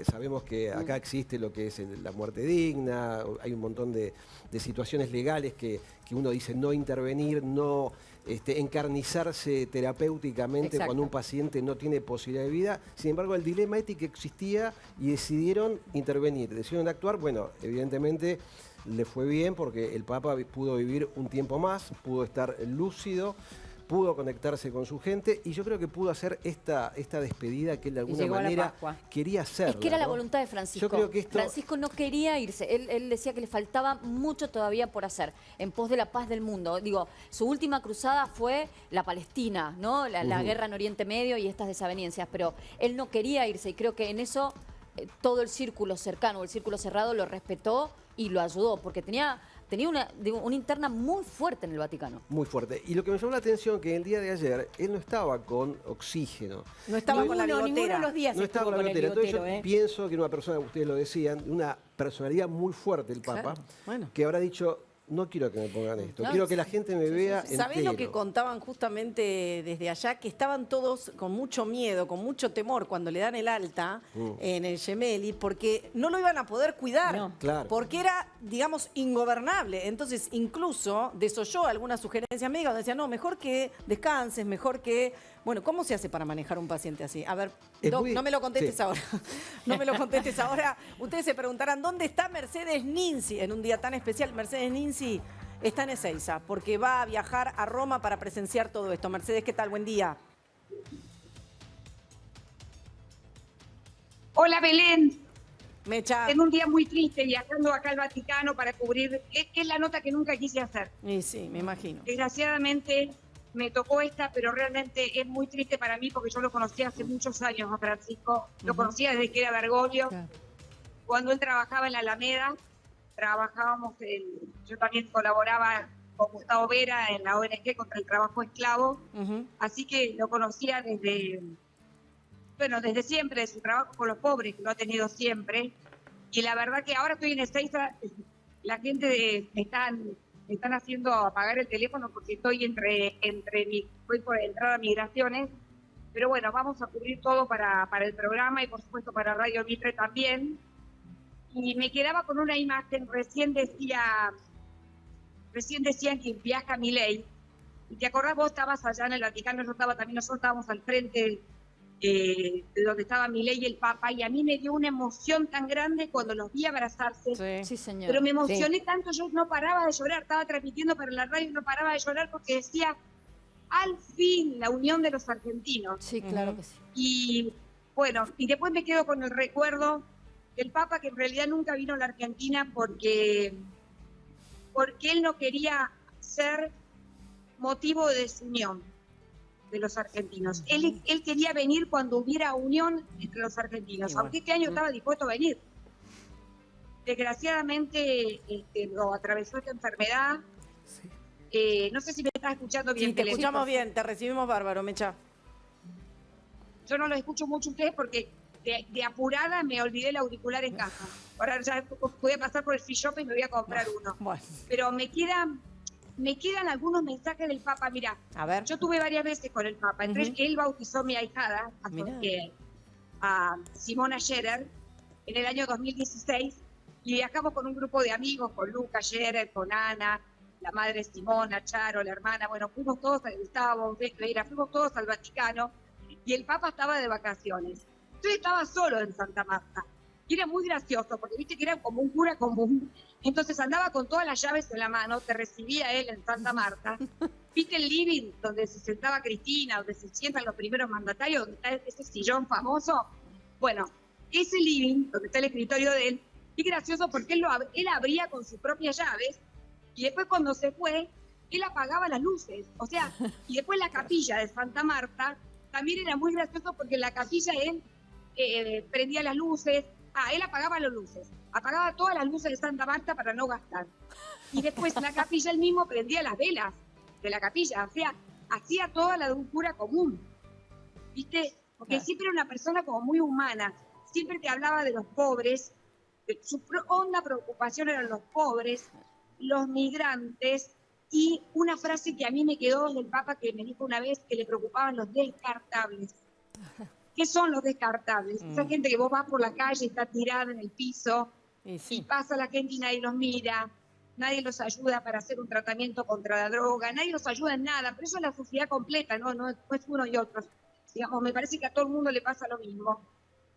sabemos que acá existe lo que es la muerte digna, hay un montón de situaciones legales que uno dice no intervenir, no encarnizarse terapéuticamente cuando un paciente no tiene posibilidad de vida. Sin embargo, el dilema ético existía y decidieron intervenir, decidieron actuar. Bueno, evidentemente le fue bien porque el Papa pudo vivir un tiempo más, pudo estar lúcido, pudo conectarse con su gente y yo creo que pudo hacer esta despedida que él de alguna manera quería hacer. Es que era la voluntad de Francisco. Yo creo que Francisco no quería irse. Él decía que le faltaba mucho todavía por hacer en pos de la paz del mundo. Digo, su última cruzada fue la Palestina, ¿no? La guerra en Oriente Medio y estas desavenencias, pero él no quería irse y creo que en eso todo el círculo cercano, el círculo cerrado lo respetó y lo ayudó porque tenía una interna muy fuerte en el Vaticano. Muy fuerte. Y lo que me llamó la atención que el día de ayer él no estaba con oxígeno. No estaba con la bigotera. Ninguno de los días no estaba con la bigotera. Entonces yo pienso que una persona, ustedes lo decían, una personalidad muy fuerte el Papa, que habrá dicho, no quiero que me pongan esto, quiero que la gente me vea entero. ¿Sabés lo que contaban justamente desde allá? Que estaban todos con mucho miedo, con mucho temor cuando le dan el alta en el Gemelli, porque no lo iban a poder cuidar, porque era, digamos, ingobernable. Entonces, incluso desoyó algunas sugerencias médicas donde decían, no, mejor que descanses, mejor que... Bueno, ¿cómo se hace para manejar un paciente así? A ver, Doc, no me lo contestes ahora. No me lo contestes ahora. Ustedes se preguntarán, ¿dónde está Mercedes Ninzi en un día tan especial? Mercedes Ninzi está en Ezeiza, porque va a viajar a Roma para presenciar todo esto. Mercedes, ¿qué tal? Buen día. Hola, Belén. Mecha. En un día muy triste, viajando acá al Vaticano para cubrir... Es la nota que nunca quise hacer. Sí, me imagino. Desgraciadamente... me tocó esta, pero realmente es muy triste para mí porque yo lo conocía hace muchos años a Francisco. Lo conocía desde que era Bergoglio. Cuando él trabajaba en la Alameda, yo también colaboraba con Gustavo Vera en la ONG contra el trabajo esclavo. Así que lo conocía desde siempre, de su trabajo con los pobres, que lo ha tenido siempre. Y la verdad que ahora estoy en Ezeiza, la gente me están haciendo apagar el teléfono porque estoy voy por entrar a Migraciones, pero bueno, vamos a cubrir todo para el programa y por supuesto para Radio Mitre también. Y me quedaba con una imagen, recién decían que viaja Milei, y te acordás, vos estabas allá en el Vaticano, nosotros estábamos al frente de donde estaba Milei y el Papa, y a mí me dio una emoción tan grande cuando los vi abrazarse. Sí, señor. Pero me emocioné tanto, yo no paraba de llorar, estaba transmitiendo para la radio y no paraba de llorar porque decía, al fin, la unión de los argentinos. Sí, claro que sí. Y bueno, y después me quedo con el recuerdo del Papa, que en realidad nunca vino a la Argentina porque él no quería ser motivo de desunión de los argentinos. Él quería venir cuando hubiera unión entre los argentinos, aunque este año estaba dispuesto a venir. Desgraciadamente lo atravesó esta enfermedad. No sé si me estás escuchando bien. Sí, te escuchamos bien, te recibimos bárbaro, Mecha. Yo no lo escucho mucho a ustedes porque de apurada me olvidé el auricular en casa. Ahora ya voy a pasar por el free shop y me voy a comprar uno. Bueno. Pero me queda me quedan algunos mensajes del Papa. Mira, yo tuve varias veces con el Papa. Entonces, él bautizó a mi ahijada, a Simona Scherer, en el año 2016, y viajamos con un grupo de amigos, con Luca Scherer, con Ana, la madre Simona, Charo, la hermana. Bueno, fuimos todos, fuimos todos al Vaticano, y el Papa estaba de vacaciones. Entonces estaba solo en Santa Marta. Y era muy gracioso, porque viste que era como un cura común. Entonces andaba con todas las llaves en la mano, te recibía él en Santa Marta. ¿Viste el living donde se sentaba Cristina, donde se sientan los primeros mandatarios, donde está ese sillón famoso? Bueno, ese living, donde está el escritorio de él, es gracioso porque él abría con sus propias llaves, y después cuando se fue, él apagaba las luces. O sea, y después la capilla de Santa Marta también era muy gracioso, porque en la capilla él prendía las luces. Él apagaba las luces, apagaba todas las luces de Santa Marta para no gastar. Y después en la capilla él mismo prendía las velas de la capilla, o sea, hacía toda la de un cura común, ¿viste? Porque siempre era una persona como muy humana, siempre te hablaba de los pobres, su honda preocupación eran los pobres, los migrantes, y una frase que a mí me quedó del Papa, que me dijo una vez, que le preocupaban los descartables. ¿Qué son los descartables? Esa gente que vos vas por la calle, está tirada en el piso, y pasa la gente y nadie los mira, nadie los ayuda para hacer un tratamiento contra la droga, nadie los ayuda en nada, pero eso es la sociedad completa, no es uno y otro. Digamos, me parece que a todo el mundo le pasa lo mismo.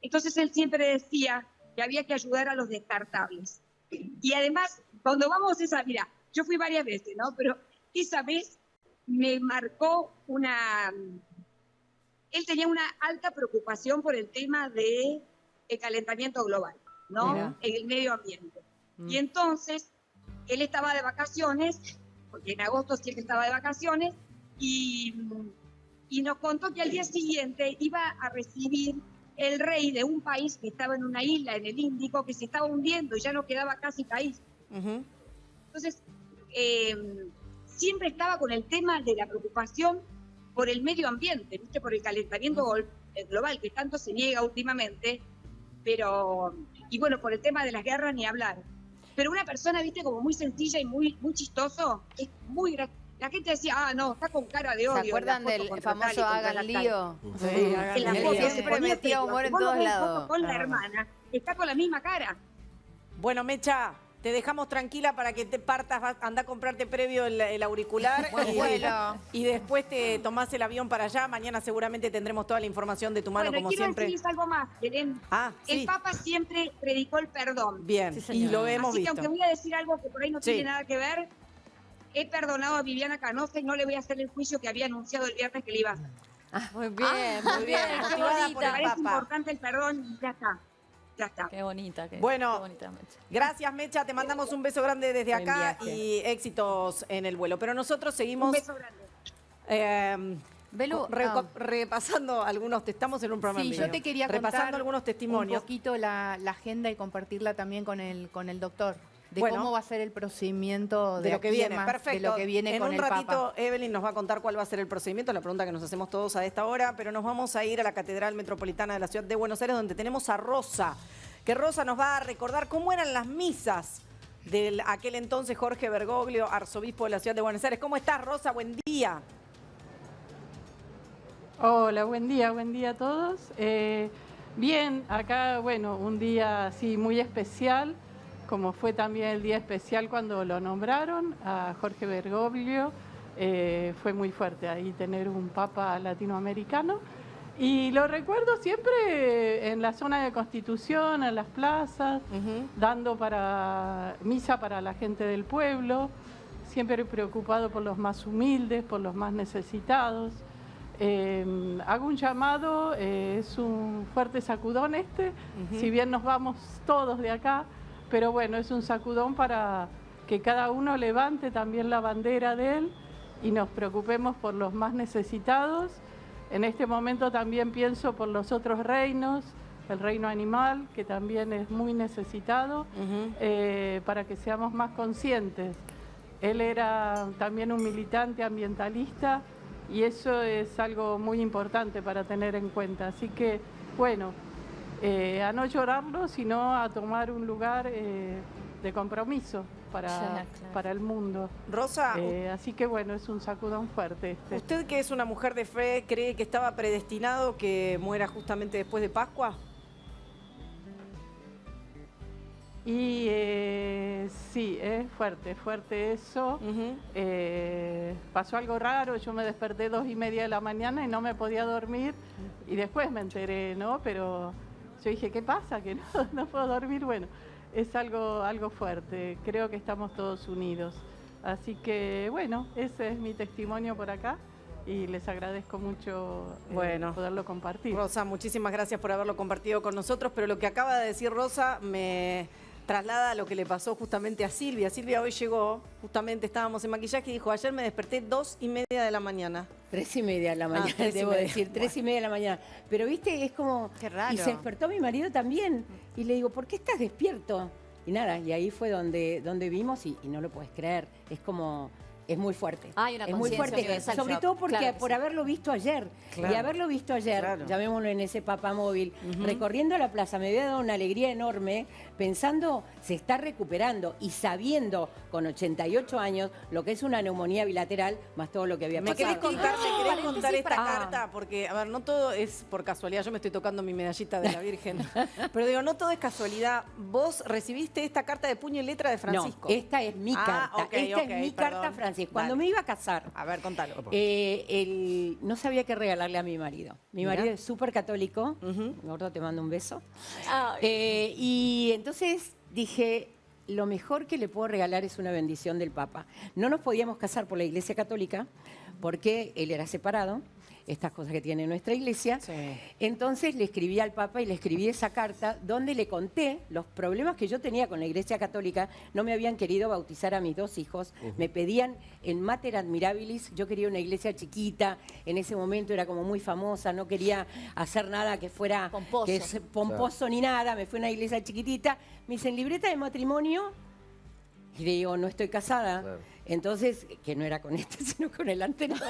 Entonces él siempre decía que había que ayudar a los descartables. Y además, cuando vamos mira, yo fui varias veces, ¿no? Pero esa vez me marcó él tenía una alta preocupación por el tema del calentamiento global, ¿no? En el medio ambiente. Y entonces, él estaba de vacaciones, porque en agosto siempre estaba de vacaciones, y nos contó que al día siguiente iba a recibir el rey de un país que estaba en una isla en el Índico, que se estaba hundiendo y ya no quedaba casi país. Entonces, siempre estaba con el tema de la preocupación por el medio ambiente, ¿viste? Por el calentamiento global, que tanto se niega últimamente, y bueno, por el tema de las guerras ni hablar. Pero una persona, ¿viste? Como muy sencilla y muy chistoso, es muy la gente decía, no, está con cara de odio. ¿Se acuerdan del famoso Hagan Lío? Sí, en la foto siempre metía humor en todos lados. Con la hermana, está con la misma cara. Bueno, Mecha, te dejamos tranquila para que te partas, anda a comprarte previo el auricular y después te tomás el avión para allá. Mañana seguramente tendremos toda la información de tu mano, como siempre. Quiero decirles algo más, Belén. El Papa siempre predicó el perdón. Bien, y lo hemos visto. Así que aunque voy a decir algo que por ahí no tiene nada que ver, he perdonado a Viviana Canosa y no le voy a hacer el juicio que había anunciado el viernes que le iba a hacer. Muy bien, muy bien. Qué bonita. Es importante el perdón y ya está. Ya está. Qué bonita. Bueno, qué bonita, Mecha. Gracias, Mecha. Te mandamos un beso grande desde acá y éxitos en el vuelo. Pero nosotros seguimos... Un beso grande. Belu, repasando algunos, estamos en un programa en vivo. Yo te quería repasando contar algunos testimonios. un poquito la agenda y compartirla también con el doctor. De cómo va a ser el procedimiento de lo que viene. Perfecto. De lo que viene con el Papa. En un ratito Evelyn nos va a contar cuál va a ser el procedimiento, la pregunta que nos hacemos todos a esta hora, pero nos vamos a ir a la Catedral Metropolitana de la Ciudad de Buenos Aires, donde tenemos a Rosa, que Rosa nos va a recordar cómo eran las misas de aquel entonces Jorge Bergoglio, arzobispo de la Ciudad de Buenos Aires. ¿Cómo estás, Rosa? Buen día. Hola, buen día a todos. Bien, acá, bueno, un día así muy especial, como fue también el día especial cuando lo nombraron a Jorge Bergoglio. Fue muy fuerte ahí tener un papa latinoamericano. Y lo recuerdo siempre en la zona de Constitución, en las plazas, dando misa para la gente del pueblo, siempre preocupado por los más humildes, por los más necesitados. Hago un llamado, es un fuerte sacudón si bien nos vamos todos de acá, pero bueno, es un sacudón para que cada uno levante también la bandera de él y nos preocupemos por los más necesitados. En este momento también pienso por los otros reinos, el reino animal, que también es muy necesitado, para que seamos más conscientes. Él era también un militante ambientalista y eso es algo muy importante para tener en cuenta. Así que, bueno, a no llorarlo, sino a tomar un lugar de compromiso para el mundo. Rosa, así que bueno, es un sacudón fuerte este. ¿Usted, que es una mujer de fe, cree que estaba predestinado que muera justamente después de Pascua? Y sí, es fuerte eso. Pasó algo raro, yo me desperté 2:30 de la mañana y no me podía dormir y después me enteré, ¿no? Pero yo dije, ¿qué pasa? Que no puedo dormir. Bueno, es algo fuerte, creo que estamos todos unidos. Así que bueno, ese es mi testimonio por acá. Y les agradezco mucho poderlo compartir. Rosa, muchísimas gracias por haberlo compartido con nosotros, pero lo que acaba de decir Rosa me traslada a lo que le pasó justamente a Silvia. Silvia hoy llegó, justamente estábamos en maquillaje y dijo, ayer me desperté 2:30 de la mañana. 3:30 de la mañana, debo decir, 3:30 de la mañana. Pero viste, es como... Qué raro. Y se despertó mi marido también. Y le digo, ¿por qué estás despierto? Y nada, y ahí fue donde vimos y no lo puedes creer. Es como... Es muy fuerte. Hay una es muy fuerte, universal sobre shock. todo porque Claro que por sí. haberlo visto ayer. Claro. Y haberlo visto ayer, Claro. llamémoslo en ese papamóvil, recorriendo la plaza, me había dado una alegría enorme, pensando, se está recuperando y sabiendo con 88 años lo que es una neumonía bilateral, más todo lo que había ¿Me pasado. querés contar esta carta? Porque, a ver, no todo es por casualidad. Yo me estoy tocando mi medallita de la Virgen. Pero digo, no todo es casualidad. Vos recibiste esta carta de puño y letra de Francisco. No, esta es mi carta. Esta Es mi carta, Francisco. Cuando me iba a casar, a ver, contalo. No sabía qué regalarle a mi marido. Mi Mirá. marido es súper católico. Gordo, te mando un beso. Y entonces dije, lo mejor que le puedo regalar es una bendición del Papa. No nos podíamos casar por la Iglesia Católica porque él era separado. Estas cosas que tiene nuestra iglesia. Sí. Entonces le escribí al Papa y le escribí esa carta donde le conté los problemas que yo tenía con la Iglesia Católica. No me habían querido bautizar a mis 2 hijos. Me pedían en Mater Admirabilis. Yo quería una iglesia chiquita. En ese momento era como muy famosa. No quería hacer nada que fuera pomposo ni nada. Me fui a una iglesia chiquitita. Me dicen, libreta de matrimonio. Y le digo, no estoy casada. Claro. Entonces, que no era con este, sino con el anterior.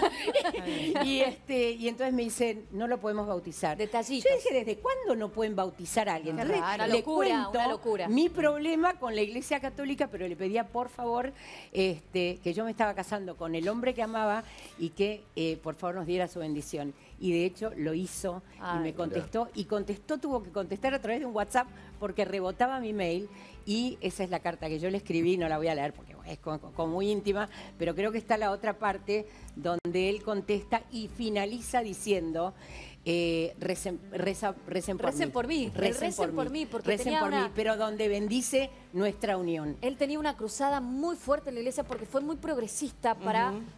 y entonces me dicen, no lo podemos bautizar. Detallitos. Yo dije, ¿desde cuándo no pueden bautizar a alguien? Entonces, Una le locura, cuento una locura. mi problema con la Iglesia Católica, pero le pedía, por favor, que yo me estaba casando con el hombre que amaba y que, por favor, nos diera su bendición. Y de hecho lo hizo y me contestó. Y tuvo que contestar a través de un WhatsApp porque rebotaba mi mail. Y esa es la carta que yo le escribí, no la voy a leer porque es como muy íntima, pero creo que está la otra parte donde él contesta y finaliza diciendo, recen por mí, porque tenía pero donde bendice nuestra unión. Él tenía una cruzada muy fuerte en la iglesia porque fue muy progresista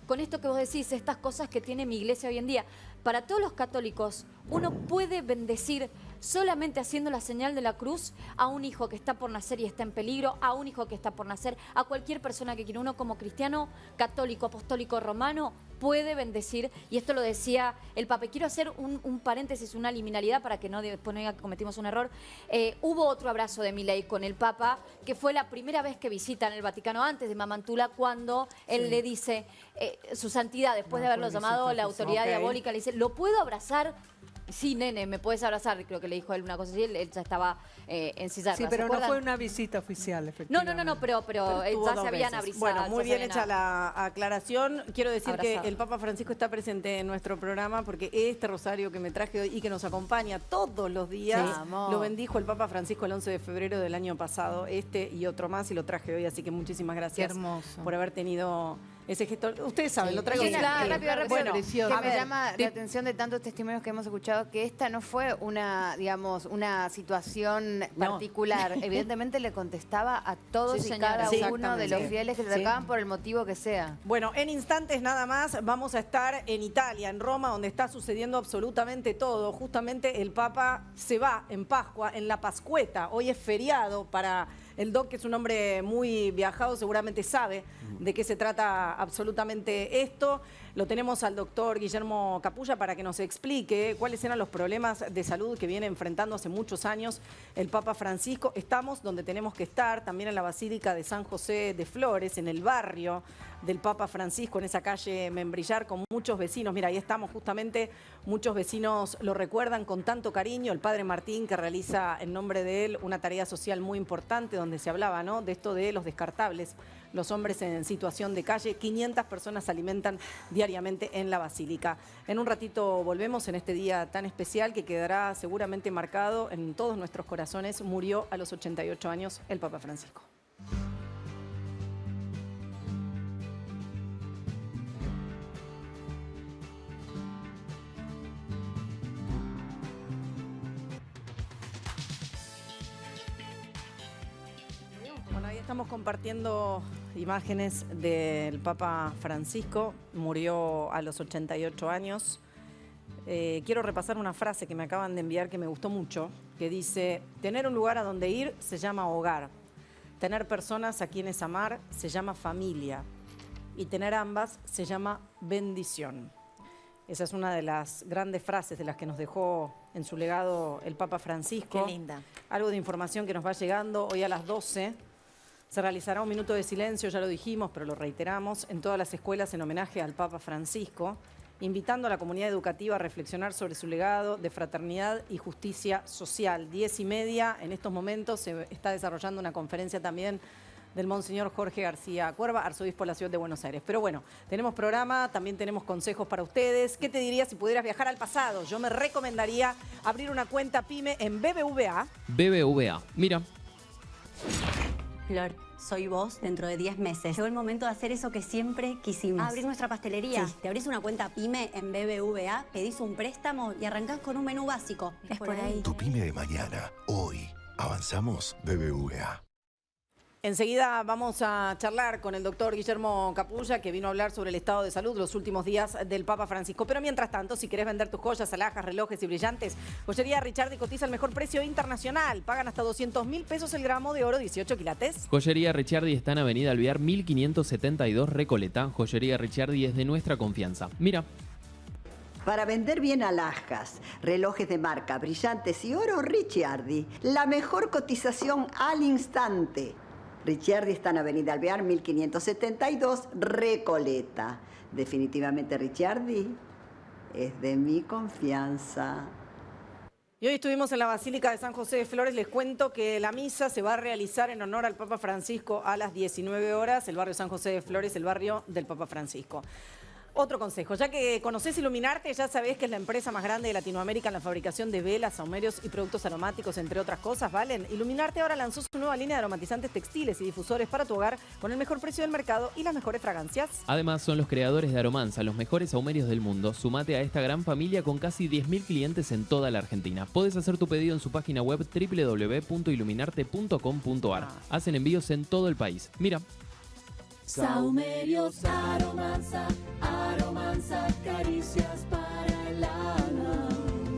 con esto que vos decís, estas cosas que tiene mi iglesia hoy en día. Para todos los católicos, uno puede bendecir solamente haciendo la señal de la cruz a un hijo que está por nacer y está en peligro, a un hijo que está por nacer, a cualquier persona que quiera. Uno como cristiano, católico, apostólico, romano, puede bendecir, y esto lo decía el Papa. Quiero hacer un paréntesis, una liminalidad para que después no diga que cometimos un error. Hubo otro abrazo de Milei con el Papa, que fue la primera vez que visitan el Vaticano antes de Mamantula, cuando él le dice, su santidad, después de haberlo llamado la autoridad diabólica, le dice, ¿lo puedo abrazar? Sí, nene, me puedes abrazar. Creo que le dijo él una cosa así, él ya estaba en silla de ruedas. Sí, pero no fue una visita oficial, efectivamente. No, pero ya se habían abrazado. Bueno, muy bien hecha la aclaración. Quiero decir que el Papa Francisco está presente en nuestro programa porque este rosario que me traje hoy y que nos acompaña todos los días, lo bendijo el Papa Francisco el 11 de febrero del año pasado, y otro más, y lo traje hoy, así que muchísimas gracias por haber tenido ese gesto. Ustedes saben, lo traigo rápido, bueno, que me llama la atención de tantos testimonios que hemos escuchado, que esta no fue una situación particular. Evidentemente le contestaba a todos y cada uno de los fieles que se acercaban por el motivo que sea. Bueno, en instantes nada más vamos a estar en Italia, en Roma, donde está sucediendo absolutamente todo. Justamente el Papa se va en Pascua, en la Pascueta. Hoy es feriado para el Doc, que es un hombre muy viajado, seguramente sabe de qué se trata absolutamente esto. Lo tenemos al doctor Guillermo Capulla para que nos explique cuáles eran los problemas de salud que viene enfrentando hace muchos años el Papa Francisco. Estamos donde tenemos que estar, también en la Basílica de San José de Flores, en el barrio del Papa Francisco en esa calle Membrillar con muchos vecinos. Mira, ahí estamos justamente, muchos vecinos lo recuerdan con tanto cariño. El padre Martín, que realiza en nombre de él una tarea social muy importante donde se hablaba, ¿no?, de esto de los descartables, los hombres en situación de calle. 500 personas se alimentan diariamente en la Basílica. En un ratito volvemos en este día tan especial que quedará seguramente marcado en todos nuestros corazones. Murió a los 88 años el Papa Francisco. Bueno, ahí estamos compartiendo imágenes del Papa Francisco. Murió a los 88 años. Quiero repasar una frase que me acaban de enviar que me gustó mucho, que dice: tener un lugar a donde ir se llama hogar, tener personas a quienes amar se llama familia y tener ambas se llama bendición. Esa es una de las grandes frases de las que nos dejó en su legado el Papa Francisco. Qué linda. Algo de información que nos va llegando hoy a las 12. Se realizará un minuto de silencio, ya lo dijimos, pero lo reiteramos, en todas las escuelas en homenaje al Papa Francisco, invitando a la comunidad educativa a reflexionar sobre su legado de fraternidad y justicia social. 10:30, en estos momentos se está desarrollando una conferencia también del Monseñor Jorge García Cuerva, arzobispo de la Ciudad de Buenos Aires. Pero bueno, tenemos programa, también tenemos consejos para ustedes. ¿Qué te dirías si pudieras viajar al pasado? Yo me recomendaría abrir una cuenta PYME en BBVA. BBVA, mira. Flor, soy vos dentro de 10 meses. Llegó el momento de hacer eso que siempre quisimos. Abrir nuestra pastelería. Sí. Te abrís una cuenta PYME en BBVA, pedís un préstamo y arrancás con un menú básico. Es por ahí. Tu PYME de mañana. Hoy. Avanzamos BBVA. Enseguida vamos a charlar con el doctor Guillermo Capulla, que vino a hablar sobre el estado de salud los últimos días del Papa Francisco. Pero mientras tanto, si querés vender tus joyas, alhajas, relojes y brillantes, Joyería Richardi cotiza el mejor precio internacional. Pagan hasta 200.000 pesos el gramo de oro 18 quilates. Joyería Richardi está en Avenida Alvear 1572 Recoleta. Joyería Richardi es de nuestra confianza. Mira. Para vender bien alhajas, relojes de marca, brillantes y oro, Richardi. La mejor cotización al instante. Richardi está en Avenida Alvear 1572 Recoleta. Definitivamente Richardi es de mi confianza. Y hoy estuvimos en la Basílica de San José de Flores. Les cuento que la misa se va a realizar en honor al Papa Francisco a las 19 horas. El barrio San José de Flores, el barrio del Papa Francisco. Otro consejo, ya que conocés Iluminarte, ya sabés que es la empresa más grande de Latinoamérica en la fabricación de velas, sahumerios y productos aromáticos, entre otras cosas, ¿valen? Iluminarte ahora lanzó su nueva línea de aromatizantes textiles y difusores para tu hogar con el mejor precio del mercado y las mejores fragancias. Además, son los creadores de Aromanza, los mejores sahumerios del mundo. Sumate a esta gran familia con casi 10.000 clientes en toda la Argentina. Podés hacer tu pedido en su página web www.iluminarte.com.ar. Hacen envíos en todo el país. Mira. Sahumerios, Aromanza, Aromanza, caricias para el alma.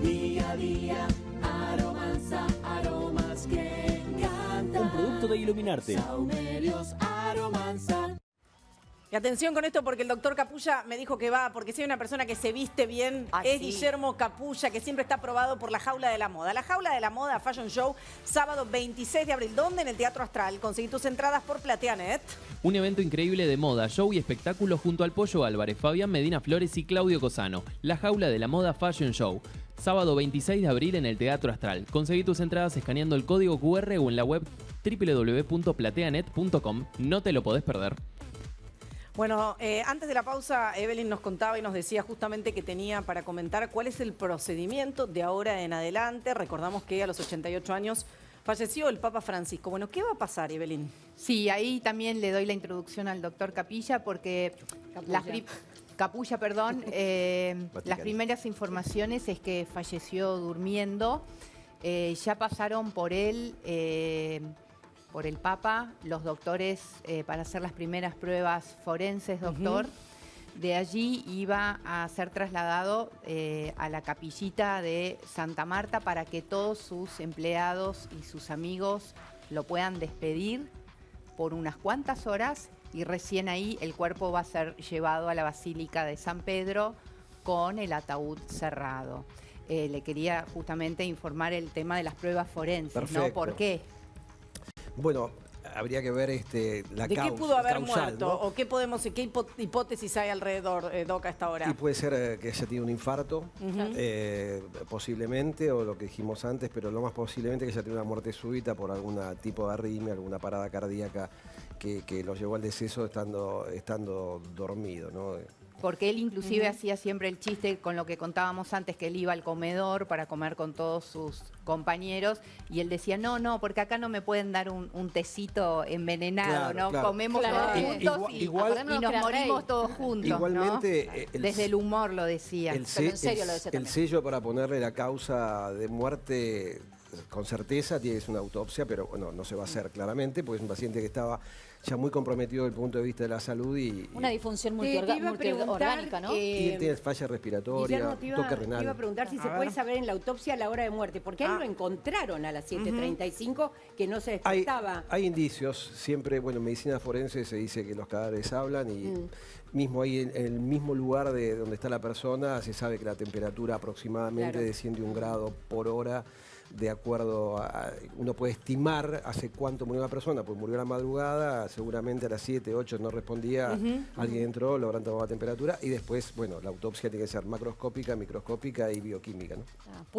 Día a día, Aromanza, aromas que encantan. Un producto de Iluminarte. Sahumerios, Aromanza. Y atención con esto porque el doctor Capulla me dijo que va, porque si hay una persona que se viste bien, es Guillermo Capulla, que siempre está aprobado por la Jaula de la Moda. La Jaula de la Moda Fashion Show, sábado 26 de abril. ¿Dónde? En el Teatro Astral. Conseguí tus entradas por Plateanet. Un evento increíble de moda, show y espectáculo junto al Pollo Álvarez, Fabián Medina Flores y Claudio Cosano. La Jaula de la Moda Fashion Show. Sábado 26 de abril en el Teatro Astral. Conseguí tus entradas escaneando el código QR o en la web www.plateanet.com. No te lo podés perder. Bueno, antes de la pausa, Evelyn nos contaba y nos decía justamente que tenía para comentar cuál es el procedimiento de ahora en adelante. Recordamos que a los 88 años falleció el Papa Francisco. Bueno, ¿qué va a pasar, Evelyn? Sí, ahí también le doy la introducción al doctor Capilla porque Capulla, perdón. Las primeras informaciones es que falleció durmiendo. Ya pasaron por él... por el Papa, los doctores para hacer las primeras pruebas forenses, doctor. De allí iba a ser trasladado a la capillita de Santa Marta para que todos sus empleados y sus amigos lo puedan despedir por unas cuantas horas y recién ahí el cuerpo va a ser llevado a la Basílica de San Pedro con el ataúd cerrado. Le quería justamente informar el tema de las pruebas forenses, Perfecto. ¿no? ¿Por qué? Bueno, habría que ver la ¿De causa. qué pudo haber causal, muerto? ¿no? ¿O qué hipótesis hay alrededor, Doca, a esta hora? Y puede ser que haya tenido un infarto, posiblemente, o lo que dijimos antes, pero lo más posiblemente que haya tenido una muerte súbita por algún tipo de arritmia, alguna parada cardíaca que lo llevó al deceso estando dormido, ¿no? Porque él inclusive hacía siempre el chiste con lo que contábamos antes, que él iba al comedor para comer con todos sus compañeros y él decía, no, porque acá no me pueden dar un tecito envenenado, Claro, ¿no? claro. Comemos todos juntos y nos morimos todos juntos, Igualmente, ¿no? Desde el humor lo decía. El sello para ponerle la causa de muerte con certeza tiene una autopsia, pero bueno, no se va a hacer claramente, porque es un paciente que estaba ya muy comprometido desde el punto de vista de la salud y una disfunción multiorgánica, ¿no? y tiene falla respiratoria, toque renal. Te iba a preguntar si se puede saber en la autopsia la hora de muerte, porque ahí lo encontraron a las 7:35 que no se despertaba. Hay indicios, siempre, bueno, en medicina forense se dice que los cadáveres hablan y mismo ahí en el mismo lugar de donde está la persona se sabe que la temperatura aproximadamente desciende 1 grado por hora. De acuerdo a, uno puede estimar hace cuánto murió una persona, pues murió a la madrugada, seguramente a las 7, 8 no respondía, alguien entró, lo habrán tomado la temperatura y después, bueno, la autopsia tiene que ser macroscópica, microscópica y bioquímica, ¿no?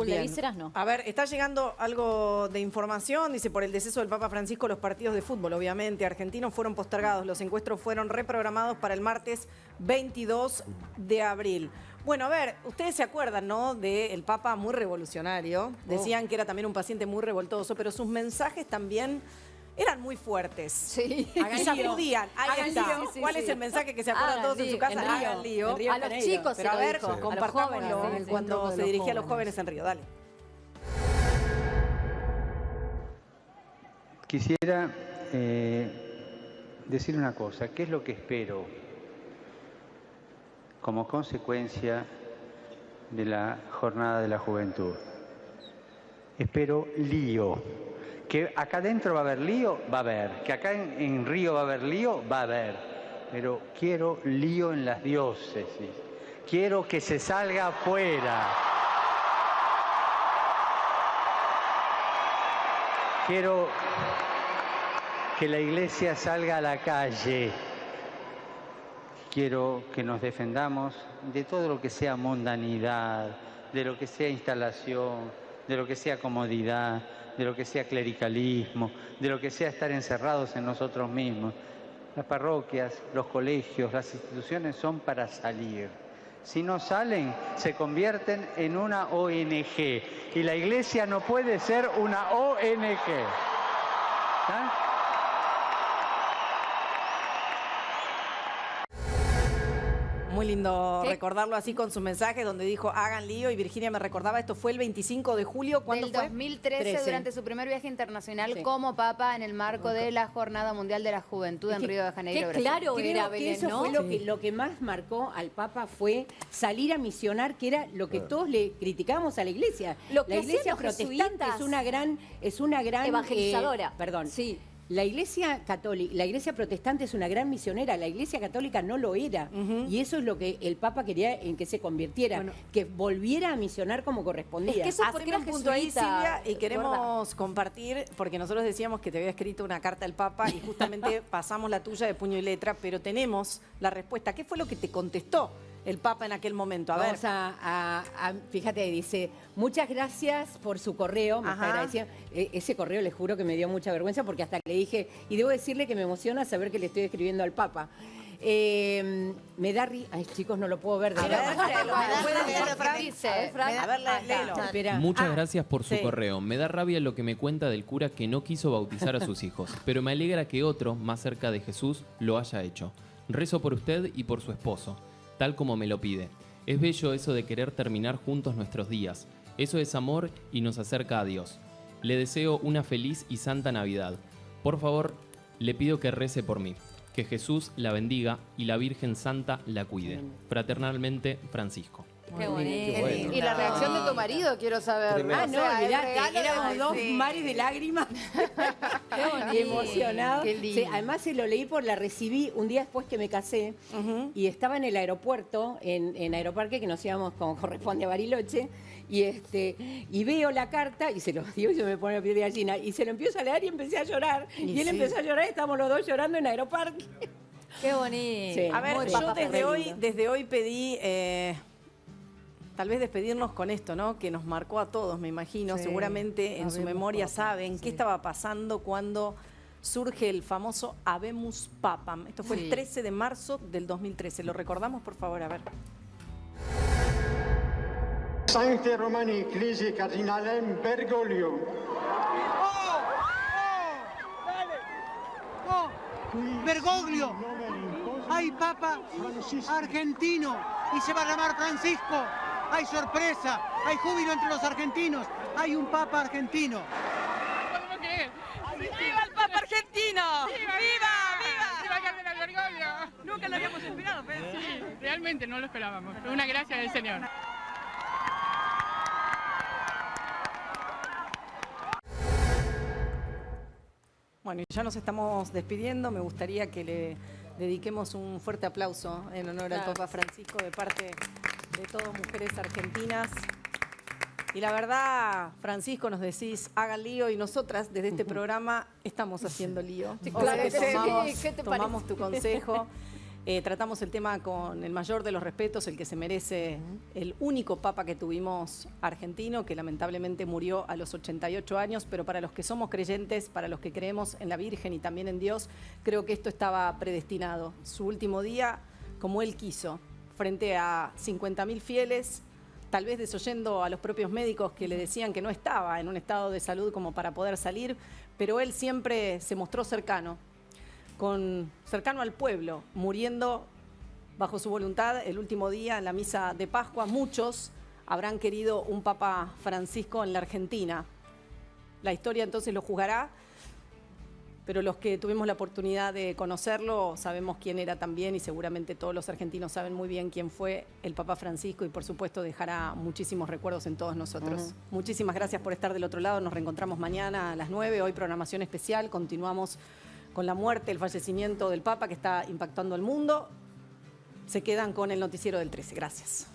De vísceras no. A ver, está llegando algo de información, dice, por el deceso del Papa Francisco, los partidos de fútbol, obviamente, argentinos fueron postergados, los encuentros fueron reprogramados para el martes 22 de abril. Bueno, a ver, ustedes se acuerdan, ¿no?, del Papa muy revolucionario. Decían que era también un paciente muy revoltoso, pero sus mensajes también eran muy fuertes. Sí. Y sacudían. Ahí está. ¿Cuál es el mensaje que se acuerdan todos en su casa? Hagan lío. A los chicos pero a ver, dijo. compartámoslo A los cuando se dirigía a los jóvenes en Río. Dale. Quisiera decir una cosa. ¿Qué es lo que espero como consecuencia de la Jornada de la Juventud? Espero lío. Que acá adentro va a haber lío, va a haber. Que acá en Río va a haber lío, va a haber. Pero quiero lío en las diócesis. Quiero que se salga afuera. Quiero que la iglesia salga a la calle. Quiero que nos defendamos de todo lo que sea mundanidad, de lo que sea instalación, de lo que sea comodidad, de lo que sea clericalismo, de lo que sea estar encerrados en nosotros mismos. Las parroquias, los colegios, las instituciones son para salir. Si no salen, se convierten en una ONG. Y la iglesia no puede ser una ONG. ¿Está? Muy lindo recordarlo así con sus mensajes donde dijo hagan lío y Virginia me recordaba, esto fue el 25 de julio. ¿Cuándo Del fue? 2013, durante su primer viaje internacional como Papa en el marco de la Jornada Mundial de la Juventud en Río de Janeiro, Brasil. Claro, creo que eso fue lo que más marcó al Papa fue salir a misionar, que era lo que todos le criticábamos a la Iglesia. Lo que la Iglesia hacían los protestante es una gran evangelizadora. Perdón. Sí. La Iglesia católica, la Iglesia protestante es una gran misionera, la Iglesia católica no lo era. Y eso es lo que el Papa quería en que se convirtiera, que volviera a misionar como correspondía. Es que eso porque era un punto ahí, Silvia, y queremos compartir, porque nosotros decíamos que te había escrito una carta al Papa y justamente pasamos la tuya de puño y letra, pero tenemos la respuesta. ¿Qué fue lo que te contestó el Papa en aquel momento? Vamos fíjate, dice, muchas gracias por su correo, me está agradeciendo. Ese correo les juro que me dio mucha vergüenza porque hasta le dije, y debo decirle que me emociona saber que le estoy escribiendo al Papa. Me da ay, chicos, no lo puedo ver. Muchas gracias por su correo. Me da rabia lo que me cuenta del cura que no quiso bautizar a sus hijos, pero me alegra que otro, más cerca de Jesús, lo haya hecho. Rezo por usted y por su esposo, tal como me lo pide. Es bello eso de querer terminar juntos nuestros días. Eso es amor y nos acerca a Dios. Le deseo una feliz y santa Navidad. Por favor, le pido que rece por mí. Que Jesús la bendiga y la Virgen Santa la cuide. Fraternalmente, Francisco. Qué bonito. bueno. Y la reacción de tu marido, quiero saber. Tremendo. Ah, no, O sea, el olvidate, regalo éramos de- dos sí. mares de lágrimas. Qué bonito. Emocionado. Qué lindo. Sí, además se lo leí la recibí un día después que me casé y estaba en el aeropuerto, en Aeroparque, que nos íbamos como corresponde a Bariloche, y veo la carta y se lo digo y se me pone la piel de gallina y se lo empiezo a leer y empecé a llorar. Y él sí. empezó a llorar y estábamos los dos llorando en Aeroparque. Qué bonito. Sí. A ver, Muy yo papá desde hoy pedí tal vez despedirnos con esto, ¿no? Que nos marcó a todos, me imagino. Sí, Seguramente en su Habemus memoria Papam, saben sí. qué estaba pasando cuando surge el famoso Habemus Papam. Esto fue Sí. el 13 de marzo del 2013. ¿Lo recordamos, por favor? A ver. Sancte Romani Ecclesiae Cardinalem Bergoglio. Bergoglio, hay papa argentino y se va a llamar Francisco. Hay sorpresa, hay júbilo entre los argentinos, hay un papa argentino. ¡Viva el Papa argentino! ¡Viva, viva! ¡Viva Cardenal Bergoglio! Nunca lo habíamos esperado, pero Sí, realmente no lo esperábamos. Fue una gracia del Señor. Bueno, y ya nos estamos despidiendo. Me gustaría que le dediquemos un fuerte aplauso en honor al Claro. Papa Francisco de parte de todas mujeres argentinas. Y la verdad, Francisco, nos decís, hagan lío, y nosotras desde este programa estamos haciendo lío. Sí, O claro sea que que sí. tomamos, ¿Qué te tomamos tu parece? consejo. Tratamos el tema con el mayor de los respetos, el que se merece el único papa que tuvimos argentino, que lamentablemente murió a los 88 años, pero para los que somos creyentes, para los que creemos en la Virgen y también en Dios, creo que esto estaba predestinado. Su último día, como él quiso, frente a 50.000 fieles, tal vez desoyendo a los propios médicos que le decían que no estaba en un estado de salud como para poder salir, pero él siempre se mostró cercano al pueblo, muriendo bajo su voluntad el último día en la misa de Pascua. Muchos habrán querido un Papa Francisco en la Argentina. La historia entonces lo juzgará, pero los que tuvimos la oportunidad de conocerlo sabemos quién era también, y seguramente todos los argentinos saben muy bien quién fue el Papa Francisco, y por supuesto dejará muchísimos recuerdos en todos nosotros. Muchísimas gracias por estar del otro lado. Nos reencontramos mañana a las 9, hoy programación especial. Continuamos con la muerte, el fallecimiento del Papa que está impactando al mundo. Se quedan con el noticiero del 13. Gracias.